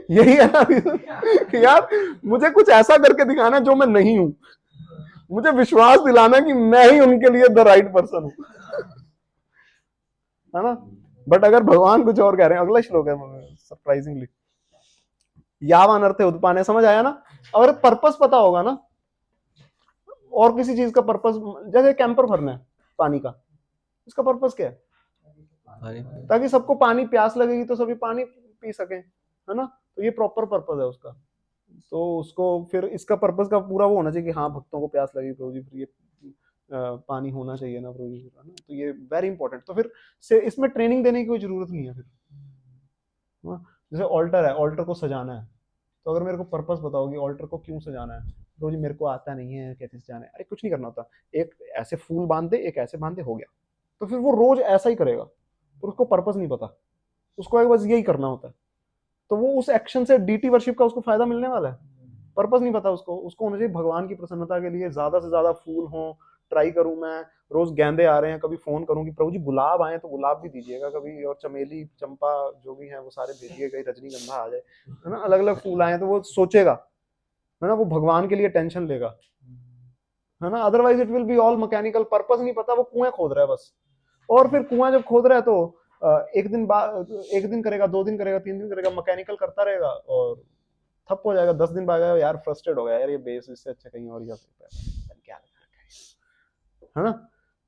यही है ना कि यार मुझे कुछ ऐसा करके दिखाना जो मैं नहीं हूं, मुझे विश्वास दिलाना कि मैं ही उनके लिए द राइट पर्सन हूं, है ना। बट अगर भगवान कुछ और कह रहे हैं, अगला श्लोक है सरप्राइजिंगली, यावान अर्थे उत्पाने, समझ आया ना। अगर पर्पस पता होगा ना, और किसी चीज का पर्पस, जैसे कैंपर भरना है पानी का, इसका पर्पस क्या है, ताकि सबको पानी प्यास लगेगी तो सभी पानी पी सकें, है ना। तो ये प्रॉपर पर्पस है उसका। तो उसको फिर इसका पर्पस का पूरा वो होना चाहिए कि हाँ भक्तों को प्यास लगेगी प्रभु जी, फिर ये पानी होना चाहिए ना प्रभु जी, है ना। तो ये वेरी इंपॉर्टेंट। तो फिर से इसमें ट्रेनिंग देने की कोई जरूरत नहीं है फिर, हाँ? जैसे ऑल्टर है, ऑल्टर को सजाना है, तो अगर मेरे को पर्पस बताओ कि ऑल्टर को क्यों सजाना है, प्रभु जी मेरे को आता नहीं है कैसे सजाना है, अरे कुछ नहीं करना होता, एक ऐसे फूल बांध दे, एक ऐसे बांध दे, हो गया। तो फिर वो रोज ऐसा ही करेगा, पर उसको पर्पस नहीं पता, उसको एक बस यही करना होता है। तो वो उस एक्शन से डीटी वर्शिप का उसको फायदा मिलने वाला है, पर्पस नहीं पता उसको। उसको होना चाहिए भगवान की प्रसन्नता के लिए ज्यादा से ज्यादा फूल हो, ट्राई करूं मैं, रोज गेंदे आ रहे हैं, कभी फोन करूं कि प्रभु जी गुलाब आए तो गुलाब भी दीजिएगा कभी, और चमेली चंपा जो भी है वो सारे भेजिए, कहीं रजनीगंधा आ जाए, है ना, अलग अलग फूल आए, तो वो सोचेगा, है ना, वो भगवान के लिए टेंशन लेगा, है ना। Otherwise it will be all mechanical, purpose नहीं पता, वो कुएं खोद रहा है बस। और फिर कुआं जब खोद रहा है तो एक दिन बाद, एक दिन करेगा, 2 दिन करेगा, 3 दिन करेगा, मैकेनिकल करता रहेगा, और ठप हो जाएगा। 10 दिन बाद यार फ्रस्ट्रेट हो गया, यार ये बेस इससे अच्छा कहीं और जा सकता है, क्या है ना।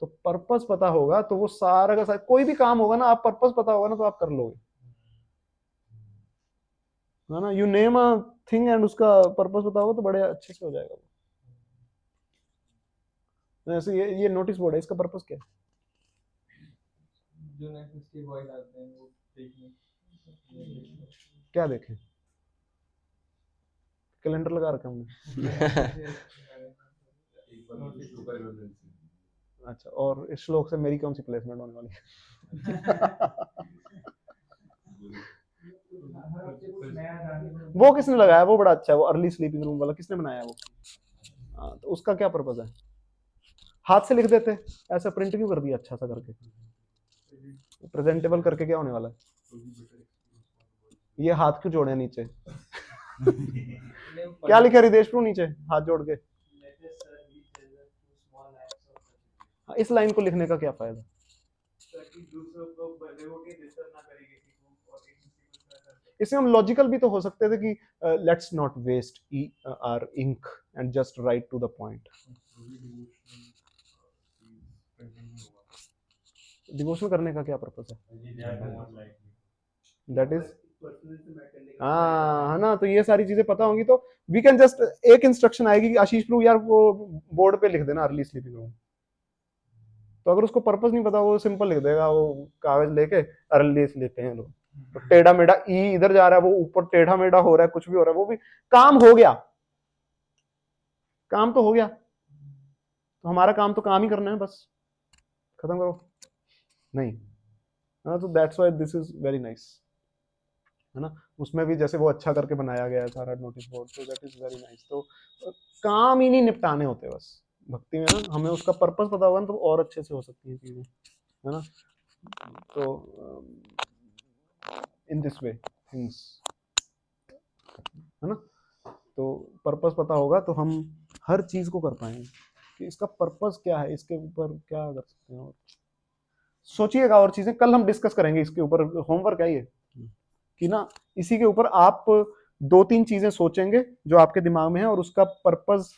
तो पर्पस पता होगा तो वो सारा का सारा, कोई भी काम होगा ना, आप पर्पस पता होगा ना तो आप कर लोगे, है ना। You name a thing and उसका पर्पस पता होगा तो बड़े अच्छे से हो जाएगा वो। जैसे ये नोटिस बोर्ड है, इसका पर्पस क्या है, जो नेक्स्ट स्टेरॉइड आते हैं वो देखने, क्या देखें, कैलेंडर लगा रखा हमने। एक बार सुपर इमरजेंसी अच्छा, और इस श्लोक से मेरी कौन सी प्लेसमेंट होने वाली है? वो किसने लगाया? वो बड़ा अच्छा है, वो अर्ली स्लीपिंग रूम वाला किसने बनाया वो? हाँ, तो उसका क्या पर्पज है? हाथ से लिख देते, ऐसा प्रिंट क्यों कर दिया अच्छा सा करके? प्रेजेंटेबल करके क्या होने वाला है? ये हाथ क्यों जोड़े हैं नीचे? क्या लिखा रिदेश प्रू नीचे हाथ जोड़ के? हाँ, इस लाइन को लिखने का क्या फायदा? इसमें हम लॉजिकल भी तो हो सकते थे कि let's not waste our ink and just write to the point. Devotion करने का क्या पर्पस है? दैट इज हाँ, है ना? तो ये सारी चीजें पता होंगी तो वी कैन जस्ट, एक इंस्ट्रक्शन आएगी कि आशीष प्रभु यार वो बोर्ड पे लिख देना अर्ली स्लीपिंग रूम। तो अगर उसको पर्पस नहीं पता, वो सिंपल लिख देगा, वो कागज लेके अर्ली स्लीपिंग रूम, तो टेढ़ा मेढ़ा ई इधर जा रहा है, वो ऊपर टेढ़ा मेढ़ा हो रहा है, कुछ भी हो रहा है, वो भी काम हो गया, काम तो हो गया। तो हमारा काम तो काम ही करना है, बस खत्म करो। नहीं, हाँ, तो that's why this is very nice, है ना? उसमें भी जैसे वो अच्छा करके बनाया गया है सारा नोटिस बोर्ड, तो दैट इज वेरी नाइस। तो काम ही नहीं निपटाने होते बस भक्ति में ना, हमें उसका पर्पस पता होगा ना, तो और अच्छे से हो सकती है चीजें, है ना? तो इन दिस वे थिंग्स, है ना? तो पर्पस पता होगा तो हम हर चीज को कर पाएंगे कि इसका पर्पस क्या है, इसके ऊपर क्या कर सकते हैं। और सोचिएगा, और चीजें कल हम डिस्कस करेंगे इसके ऊपर, होमवर्क है ये कि ना, इसी के ऊपर आप 2-3 चीजें सोचेंगे जो आपके दिमाग में है, और उसका पर्पस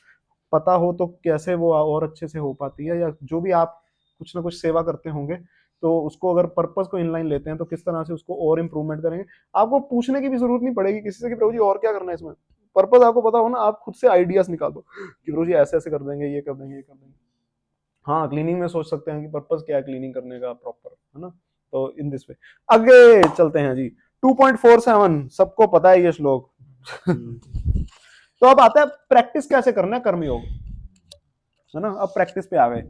पता हो तो कैसे वो और अच्छे से हो पाती है, या जो भी आप कुछ ना कुछ सेवा करते होंगे तो उसको अगर पर्पस को इनलाइन लेते हैं तो किस तरह से उसको और इम्प्रूवमेंट करेंगे। आपको पूछने की भी जरूरत नहीं पड़ेगी किसी से कि प्रभु जी और क्या करना है इसमें, पर्पस आपको पता हो ना, आप खुद से आइडियाज निकालो कि प्रभु जी ऐसे ऐसे कर देंगे, ये कर देंगे, ये कर देंगे। हाँ, क्लीनिंग में सोच सकते हैं कि पर्पस क्या है क्लीनिंग करने का प्रॉपर, है ना? तो इन दिस वे आगे चलते हैं जी। 2.47 सबको पता है ये श्लोक तो अब आता है प्रैक्टिस कैसे करना है कर्मयोग, है ना? अब प्रैक्टिस पे आ गए।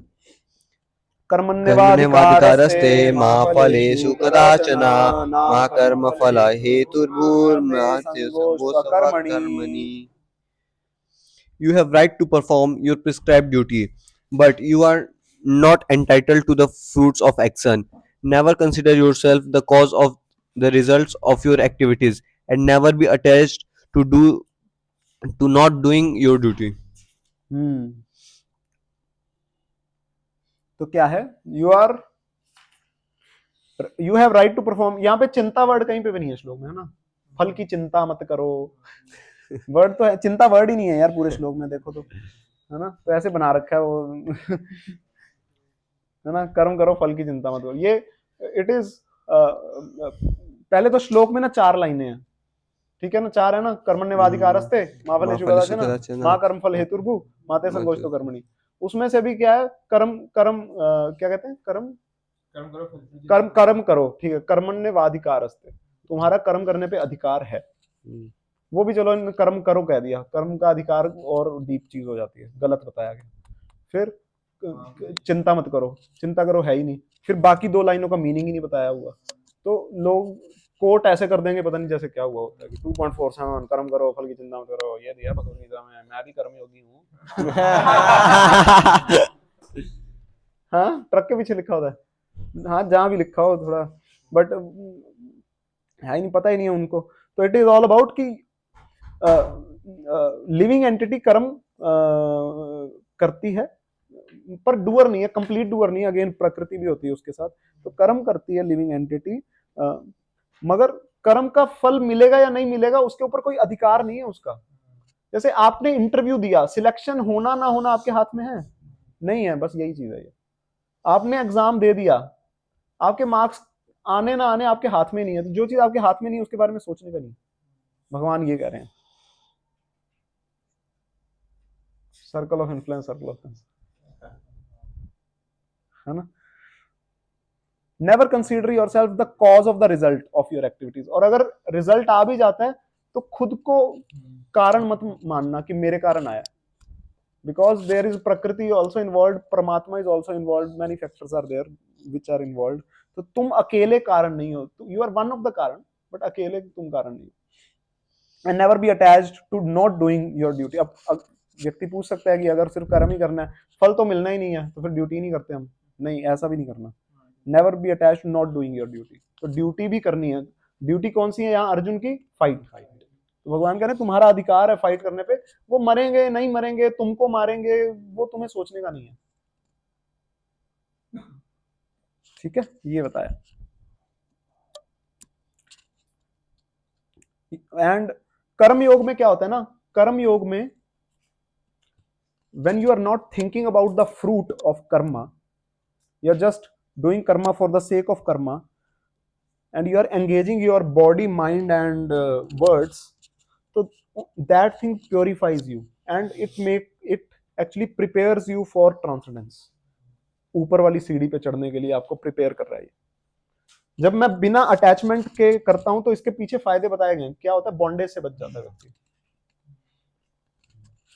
कर्मण्येवाधिकारस्ते मा फलेषु कदाचन मा कर्मफल हेतुर्भूर्मते संगोऽस्त्वकर्मणि। कर्मणि. You have right to perform your prescribed duty, but you are not entitled to the fruits of action. Never consider yourself the cause of the results of your activities, and never be attached to not doing your duty. तो क्या है? You have right to perform. यहाँ पे चिंता word कहीं पे भी नहीं है श्लोक में, है ना? फल की चिंता मत करो वर्ड तो है, चिंता वर्ड ही नहीं है यार पूरे श्लोक में, देखो तो, है ना? तो ऐसे बना रखा है वो है ना, कर्म करो फल की चिंता मत करो। ये इट इज पहले तो श्लोक में ना 4 लाइनें हैं, ठीक है ना? 4 है ना, कर्मण्येवाधिकारस्ते मा फलेषु कदाचन मा कर्मफल हेतुर्भु माते संगोष्ठो कर्मणि। उसमें से भी क्या है? कर्म क्या कहते हैं? कर्म करो, ठीक है। कर्मण्येवाधिकारस्ते, तुम्हारा कर्म करने पे अधिकार है। वो भी चलो इन कर्म करो कह दिया, कर्म का अधिकार और डीप चीज हो जाती है, गलत बताया गया। फिर चिंता मत करो, चिंता करो है ही नहीं। फिर बाकी 2 लाइनों का मीनिंग ही नहीं बताया हुआ, तो लोग कोट ऐसे कर देंगे पता नहीं जैसे क्या हुआ होता है कि 2.47 कर्म करो फल की चिंता मत करो, ये दिया भगवद गीता में, मैं भी कर्मयोगी हूँ हाँ, ट्रक के पीछे लिखा होता है, हाँ जहाँ भी लिखा हो थोड़ा, बट है ही नहीं, पता ही नहीं है उनको। तो इट इज ऑल अबाउट कि लिविंग एंटिटी कर्म करती है पर डूअर नहीं है, कंप्लीट डूअर नहीं है। अगेन प्रकृति भी होती है उसके साथ, तो कर्म करती है लिविंग एंटिटी, मगर कर्म का फल मिलेगा या नहीं मिलेगा उसके ऊपर कोई अधिकार नहीं है उसका। जैसे आपने इंटरव्यू दिया, सिलेक्शन होना ना होना आपके हाथ में है नहीं है, बस यही चीज है ये। आपने एग्जाम दे दिया, आपके मार्क्स आने ना आने आपके हाथ में नहीं है, तो जो चीज आपके हाथ में नहीं है उसके बारे में सोचने का नहीं, भगवान ये कह रहे हैं। Circle of influence, circle of है ना? Never consider yourself the cause of the result of your activities. और अगर रिजल्ट आ भी जाता है तो खुद को कारण मत मानना कि मेरे कारण आया, because there is prakriti also involved, paramatma is also involved, many factors are there which are involved. तो तुम अकेले कारण नहीं हो, you are one of the कारण, but अकेले तुम कारण नहीं हो. And never be attached to not doing your duty. अब व्यक्ति पूछ सकता है कि अगर सिर्फ कर्म ही करना है, फल तो मिलना ही नहीं है, तो फिर ड्यूटी नहीं करते हम. नहीं, ऐसा भी नहीं करना. Never be attached to not doing your duty. तो ड्यूटी भी करनी है. ड्यूटी कौन सी है यहाँ अर्जुन की? फाइट. तो भगवान कह रहे हैं तुम्हारा अधिकार है फाइट करने पे. वो मरेंगे नहीं मरेंगे, तुमको मारेंगे, वो तुम्हें सोचने का नहीं है. ठीक है, ये बताया. एंड कर्म योग में क्या होता है ना, कर्म योग में when you are not thinking about the fruit of karma, you are just doing karma for the sake of karma, and you are engaging your body, mind and words, so that thing purifies you and it actually prepares you for transcendence. ऊपर वाली सीढ़ी पे चढ़ने के लिए आपको prepare कर रहा है. जब मैं बिना अटैचमेंट के करता हूं तो इसके पीछे फायदे बताए गए. क्या होता है? बॉन्डेज से बच जाता है व्यक्ति.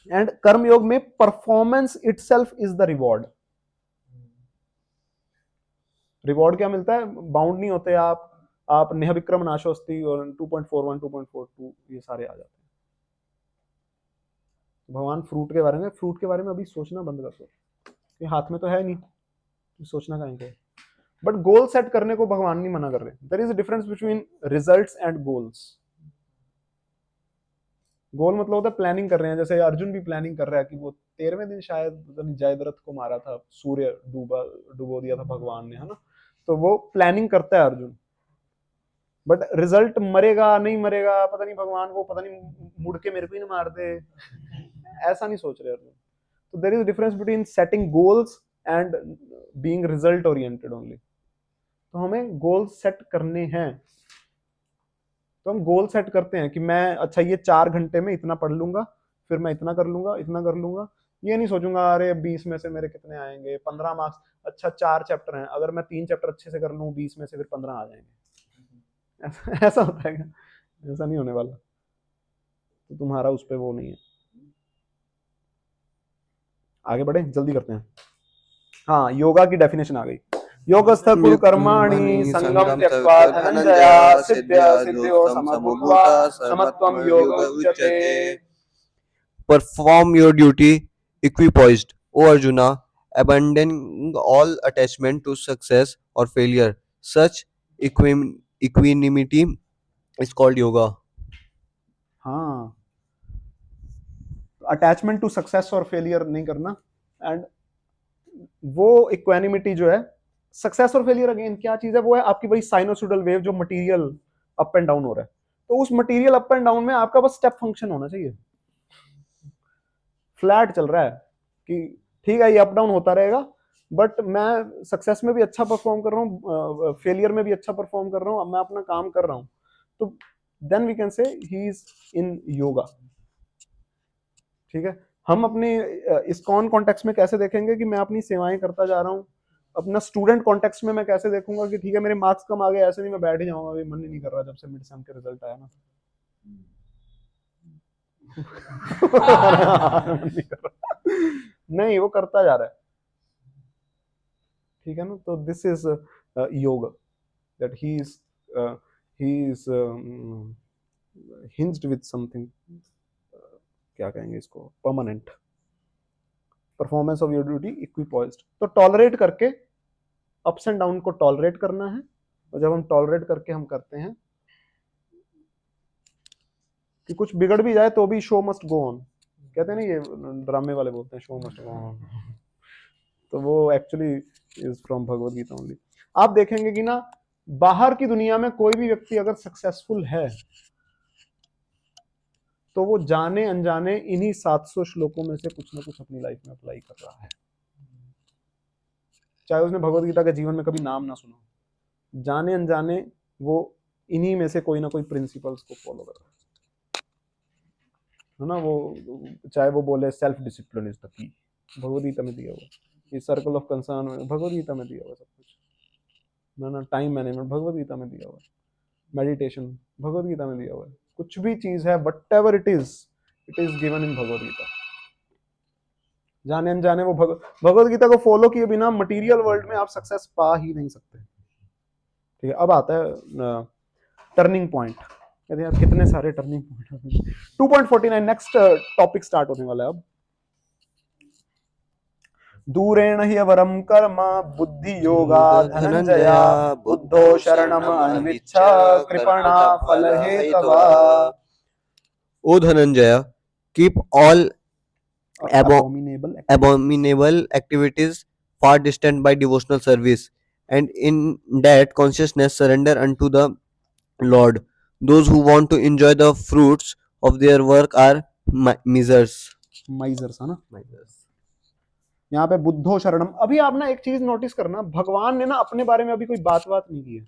एंड कर्म योग में performance itself is the reward. Reward क्या मिलता है? बाउंड नहीं होते आप नेह विक्रम नाशोस्ती और 2.41 2.42 ये सारे आ जाते हैं. भगवान फ्रूट के बारे में अभी सोचना बंद कर दो. ये हाथ में तो है नहीं, सोचना कहीं पे. बट गोल सेट करने को भगवान नहीं मना कर रहे. There is a difference between results and goals. Goal मतलब होता है प्लानिंग कर रहे हैं. जैसे अर्जुन भी प्लानिंग कर रहा है कि वो 13वें दिन शायद जयद्रथ को मारा था, सूर्य डुबो दिया था भगवान ने, है ना. तो वो प्लानिंग करता है अर्जुन. बट रिजल्ट मरेगा नहीं मरेगा पता नहीं, भगवान को पता नहीं मुड़ के मेरे को ही ना मार दे, ऐसा नहीं सोच रहे अर्जुन. तो there is difference between setting goals and being result oriented only. तो हमें गोल सेट करने हैं. तो हम गोल सेट करते हैं कि मैं अच्छा ये 4 घंटे में इतना पढ़ लूंगा, फिर मैं इतना कर लूंगा, इतना कर लूंगा. ये नहीं सोचूंगा अरे 20 में से मेरे कितने आएंगे, 15 मार्क्स. अच्छा 4 चैप्टर हैं, अगर मैं 3 चैप्टर अच्छे से कर लूँ 20 में से फिर 15 आ जाएंगे. ऐसा होता है क्या? ऐसा नहीं होने वाला. तो तुम्हारा उस पर वो नहीं है. आगे बढ़े, जल्दी करते हैं. हाँ, योगा की डेफिनेशन आ गई. योगस्थ कुरु कर्माणि संगम त्यक्त्वा धनंजया सिद्ध्या सिद्ध्यो समभूत्वा समत्वं योग उच्यते. Perform your duty equipoised, O Arjuna, abandoning all attachment to success or failure. Such equanimity is called yoga. हाँ, अटैचमेंट टू सक्सेस और फेलियर नहीं करना. एंड वो इक्वानिमिटी जो है, सक्सेस और फेलियर अगेन क्या चीज है? वो है आपकी वही साइनोसोइडल वेव जो मटेरियल अप एंड डाउन हो रहा है. तो उस मटेरियल अप एंड डाउन में आपका बस स्टेप फंक्शन होना चाहिए. फ्लैट चल रहा है कि ठीक है ये अप डाउन होता रहेगा, बट मैं सक्सेस में भी अच्छा परफॉर्म कर रहा हूँ, फेलियर में भी अच्छा परफॉर्म कर रहा हूँ, मैं अपना काम कर रहा हूँ. तो then we can say he is in yoga. ठीक है. हम अपने इस्कॉन कॉन्टेक्स्ट में कैसे देखेंगे कि मैं अपनी सेवाएं करता जा रहा हूँ. अपना स्टूडेंट कॉन्टेक्स्ट में मैं कैसे देखूंगा कि ठीक है मेरे मार्क्स कम आ गए, ऐसे नहीं मैं बैठ ही जाऊंगा, अभी मन ही नहीं कर रहा जब से मिड सेम के रिजल्ट आया ना. नहीं, वो करता जा रहा है. ठीक है ना. तो this is yoga, that he is hinged with something, क्या कहेंगे इसको, permanent. Performance of your duty equipoised. तो टॉलरेट करके अप्स एंड डाउन को टॉलरेट करना है. और जब हम टॉलरेट करके हम करते हैं कि कुछ बिगड़ भी जाए तो भी शो मस्ट गो ऑन. कहते हैं ना, ये ड्रामे वाले बोलते हैं शो मस्ट गो ऑन. तो वो actually is from Bhagavad Gita only. आप देखेंगे कि ना बाहर की दुनिया में कोई भी व्यक्ति अगर सक्सेसफुल है तो वो जाने अनजाने इन्हीं 700 श्लोकों में से कुछ ना कुछ अपनी लाइफ में अप्लाई कर रहा है. चाहे उसने भगवद गीता के जीवन में कभी नाम ना सुना, जाने अनजाने वो इन्हीं में से कोई ना कोई प्रिंसिपल्स को फॉलो कर रहा है ना. वो चाहे वो बोले self discipline is the key, Bhagavad Gita में दिया हुआ. ये circle of concern Bhagavad Gita में दिया हुआ सब कुछ ना. टाइम मैनेजमेंट भगवद गीता में दिया हुआ है. मेडिटेशन भगवद गीता में दिया हुआ है. कुछ भी चीज है, whatever it is given in Bhagavad Gita. जाने अनजाने वो भगवत गीता को फॉलो किए बिना मटेरियल वर्ल्ड में आप सक्सेस पा ही नहीं सकते। ठीक है, अब आता है टर्निंग पॉइंट। कहते हैं यार कितने सारे turning point. 2.49 next topic start होने वाला है अब। दूरेण ह्यवरम कर्म बुद्धि योगा धनंजया बुद्धो शरणम अन्विच्छ कृपणा फल हेतवा। O Dhananjaya, keep all abominable abominable activities far distant by devotional service, and in that consciousness surrender unto the Lord. Those who want to enjoy the fruits of their work are misers. माइजर्स है ना। यहाँ पे बुद्धो शरणम। अभी आप ना एक चीज नोटिस करना, भगवान ने ना अपने बारे में अभी कोई बात नहीं की है,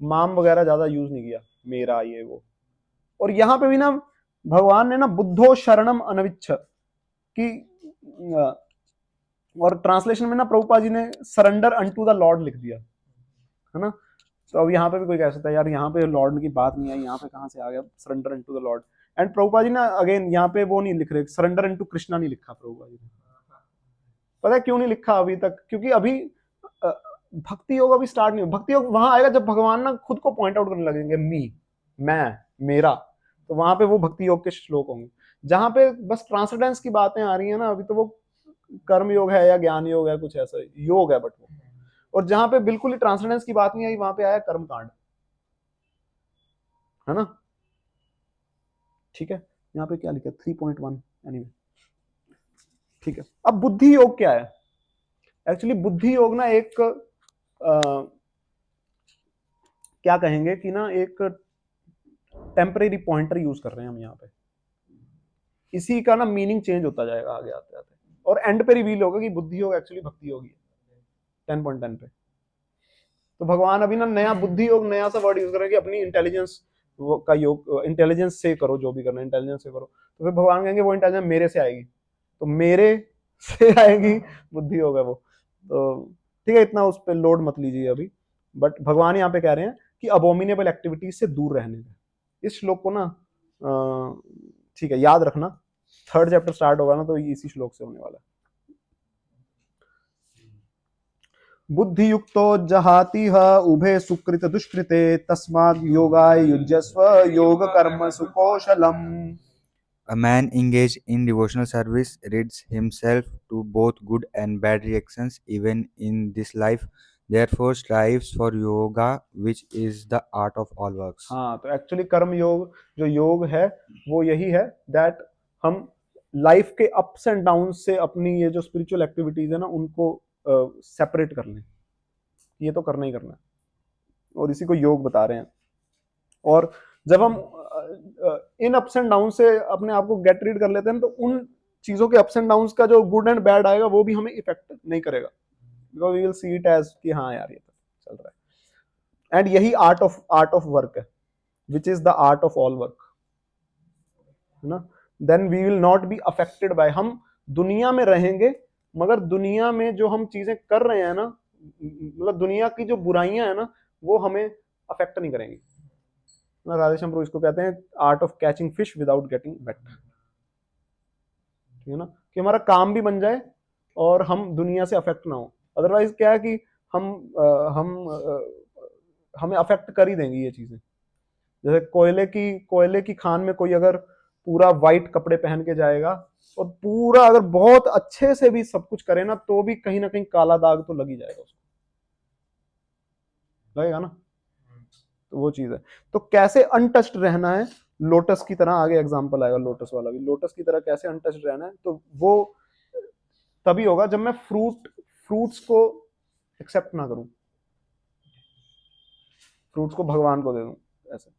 माम वगैरह ज्यादा यूज नहीं किया, मेरा ये वो। और यहाँ पे भी ना भगवान ने ना बुद्धो शरणम अनविच्छ की, और ट्रांसलेशन में ना प्रभुपाद जी ने सरेंडर अनटू द लॉर्ड लिख दिया है ना। तो अब यहाँ पे भी कोई कह सकता है यार यहाँ पे लॉर्ड की बात नहीं आई, यहाँ पे कहाँ से आ गया surrender unto the Lord. And Prabhupada ji ना अगेन यहाँ पे वो नहीं लिख रहे, सरेंडर अनटू कृष्णा नहीं लिखा प्रभुपाद जी ने। पता है क्यों नहीं लिखा अभी तक? क्योंकि अभी भक्ति योग अभी स्टार्ट नहीं हो। भक्ति योग वहां आएगा जब भगवान ना खुद को पॉइंट आउट करने लगेंगे, मी, मैं, मेरा, तो वहां पे वो भक्ति योग के श्लोक होंगे। जहां पे बस ट्रांसडेंस की बातें आ रही है ना अभी, तो वो कर्म योग है या ज्ञान योग है, कुछ ऐसा योग है बट वो। और जहां पे बिल्कुल ही ट्रांसडेंस की बात नहीं आई, वहां पे आया कर्म कांड, है ना। ठीक है, यहाँ पे क्या लिखा 3.1 एनीवे। ठीक है, अब बुद्धि योग क्या है? एक्चुअली बुद्धि योग ना एक क्या कहेंगे कि ना एक टेम्परेरी पॉइंटर यूज कर रहे हैं हम यहाँ पे। इसी का ना मीनिंग चेंज होता जाएगा आगे आते आते, और एंड पे रिवील होगा कि बुद्धि योग एक्चुअली भक्ति योग है 10.10 पे। तो भगवान अभी ना नया बुद्धि योग, नया सा वर्ड यूज करेंगे, अपनी इंटेलिजेंस का योग, इंटेलिजेंस से करो जो भी करना है, इंटेलिजेंस से करो। तो फिर भगवान कहेंगे वो इंटेलिजेंस मेरे से आएगी, तो मेरे से आएगी बुद्धि योग है वो। तो ठीक है, इतना उस पर लोड मत लीजिए अभी। बट भगवान यहाँ पे कह रहे हैं कि अबोमिनेबल एक्टिविटीज से दूर रहने का। इस श्लोक को ना ठीक है याद रखना, 3rd चैप्टर स्टार्ट होगा ना तो इसी श्लोक से होने वाला है। बुद्धि युक्तो जहाति उभे सुकृत दुष्कृते तस्माद् योगाय युज्यस्व योग कर्म सुकौशलम। A man engaged in devotional service rids himself to both good and bad reactions even in this life, therefore strives for yoga, which is the art of all works. हाँ, तो एक्चुअली कर्म योग जो योग है वो यही है, दैट हम लाइफ के अप्स एंड डाउन से अपनी ये जो स्पिरिचुअल एक्टिविटीज है ना उनको सेपरेट कर लें। ये तो करना ही करना है, और इसी को योग बता रहे हैं। और जब हम इन अप्स एंड डाउन से अपने आप को गेट रीड कर लेते हैं तो उन चीजों के अप्स एंड डाउन्स का जो गुड एंड बैड आएगा वो भी हमें इफेक्ट नहीं करेगा, because we will see it as कि हाँ यार ये तो चल रहा है। एंड यही आर्ट ऑफ वर्क है, which is the art of all work, है ना। Then we will not be affected by, हम दुनिया में रहेंगे मगर दुनिया में जो हम चीजें कर रहे हैं ना, मतलब दुनिया की जो बुराइयां है ना वो हमें अफेक्ट नहीं करेंगी ना। राधेश्याम प्रभु इसको कहते हैं art of catching fish without getting wait, ठीक है ना, कि हमारा काम भी बन जाए और हम दुनिया से अफेक्ट ना हो। अदरवाइज क्या है कि हमें अफेक्ट कर ही देंगी ये चीजें। जैसे कोयले की खान में कोई अगर पूरा वाइट कपड़े पहन के जाएगा और पूरा अगर बहुत अच्छे से भी सब कुछ करे ना तो भी कहीं ना कहीं काला दाग तो लग ही जाएगा उसको, लगेगा ना। तो वो चीज है। तो कैसे अनटच्ड रहना है, लोटस की तरह, आगे एग्जांपल आएगा लोटस वाला भी, लोटस की तरह कैसे अनटच्ड रहना है, तो वो तभी होगा जब मैं फ्रूट्स को एक्सेप्ट ना करूं, फ्रूट्स को भगवान को दे दूं। ऐसे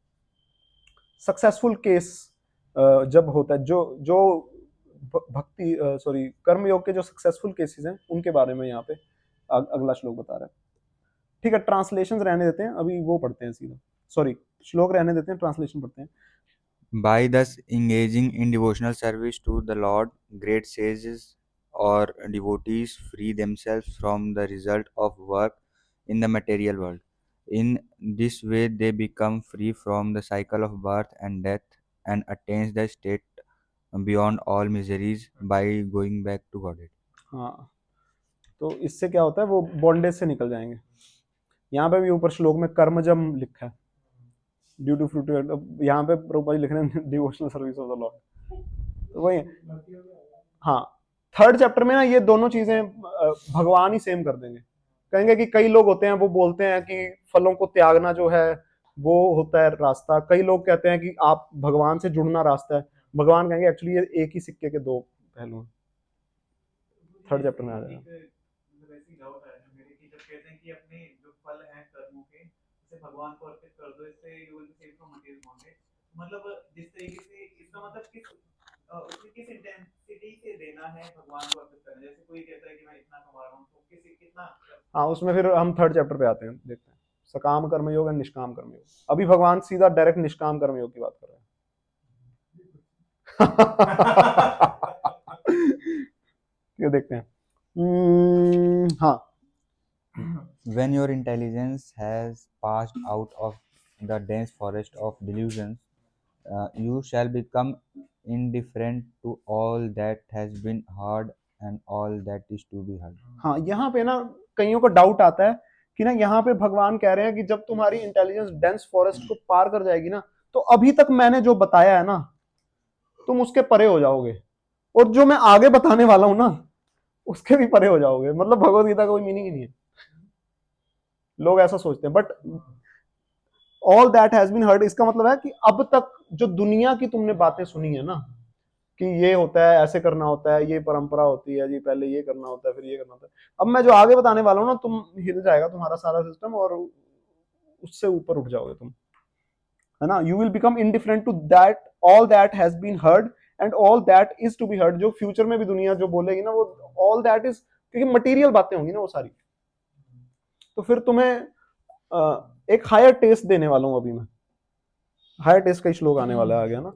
सक्सेसफुल केस जब होता है, जो भक्ति सॉरी कर्म योग के जो सक्सेसफुल केसेस हैं उनके बारे में यहाँ पे अगला श्लोक बता रहा है। ठीक है, ट्रांसलेशन रहने देते हैं, अभी वो पढ़ते हैं सीधा, सॉरी श्लोक रहने देते हैं, ट्रांसलेशन पढ़ते हैं। By thus engaging in devotional service to the Lord, great sages or devotees free themselves from the result of work in the material world. In this way, they become free from the cycle of birth and death and attains the state beyond all miseries by going back to Godhead. हाँ, तो इससे क्या होता है, वो bondage से निकल जाएंगे। यहाँ पे भी ऊपर श्लोक में कर्मजम लिखा है, ड्यू टू फ्रूट, यहाँ पे प्रभुपाद जी लिख रहे हैं devotional service of the Lord, तो वही है। हाँ, थर्ड चैप्टर में ना ये दोनों चीजें भगवान ही सेम कर देंगे। कहेंगे कि कई लोग होते हैं वो बोलते हैं कि फलों को त्यागना जो है वो होता है रास्ता, कई लोग कहते हैं कि आप भगवान से जुड़ना रास्ता है। भगवान कहेंगे एक्चुअली ये एक ही सिक्के के दो पहलू हैं। थर्ड चैप्टर में आ जाएगा। मतलब ऐसी डाउट आ रहा है मेरे कि जब कहते हैं कि अपने जो फल हैं कर्मों के उसे भगवान को अर्पित कर दो, इससे you will be save from material bondage, मतलब जिस तरीके से इसका मतलब उसमें किस इंटेंसिटी से देना है भगवान को अर्पित करना, जैसे कोई कहता है कि मैं इतना कमा रहा हूँ तो कितना। हाँ, उसमें फिर हम थर्ड चैप्टर पे आते हैं, देखते हैं सकाम कर्मयोग और निष्काम कर्मयोग। अभी भगवान सीधा डायरेक्ट निष्काम कर्मयोग की बात कर रहे हैं। ये देखते हैं। हाँ, When your intelligence has passed out of the dense forest of delusions, you shall become indifferent to all that has been heard and all that is to be heard. हाँ, यहाँ पे ना कईयों को डाउट आता है कि ना यहाँ पे भगवान कह रहे हैं कि जब तुम्हारी इंटेलिजेंस डेंस फॉरेस्ट को पार कर जाएगी ना, तो अभी तक मैंने जो बताया है ना तुम उसके परे हो जाओगे, और जो मैं आगे बताने वाला हूं ना उसके भी परे हो जाओगे। मतलब भगवत गीता का कोई मीनिंग ही नहीं है। लोग ऐसा सोचते हैं, but all that has been heard, इसका मतलब है कि अब तक जो दुनिया की तुमने बातें सुनी है ना कि ये होता है, ऐसे करना होता है, ये परंपरा होती है जी, पहले ये करना होता है, फिर ये करना होता है, अब मैं जो आगे बताने वाला हूँ ना, तुम हिल जाएगा तुम्हारा सारा सिस्टम और उससे ऊपर उठ जाओगे तुम, है ना। You will become indifferent to that all that has been heard and all that is to be heard. जो फ्यूचर में भी दुनिया जो बोलेगी ना, वो ऑल दैट इज, क्योंकि मटीरियल बातें होंगी ना वो सारी, तो फिर तुम्हें एक हायर टेस्ट देने वाला हूं। अभी मैं हायर टेस्ट का श्लोक आने वाला है, आ गया ना।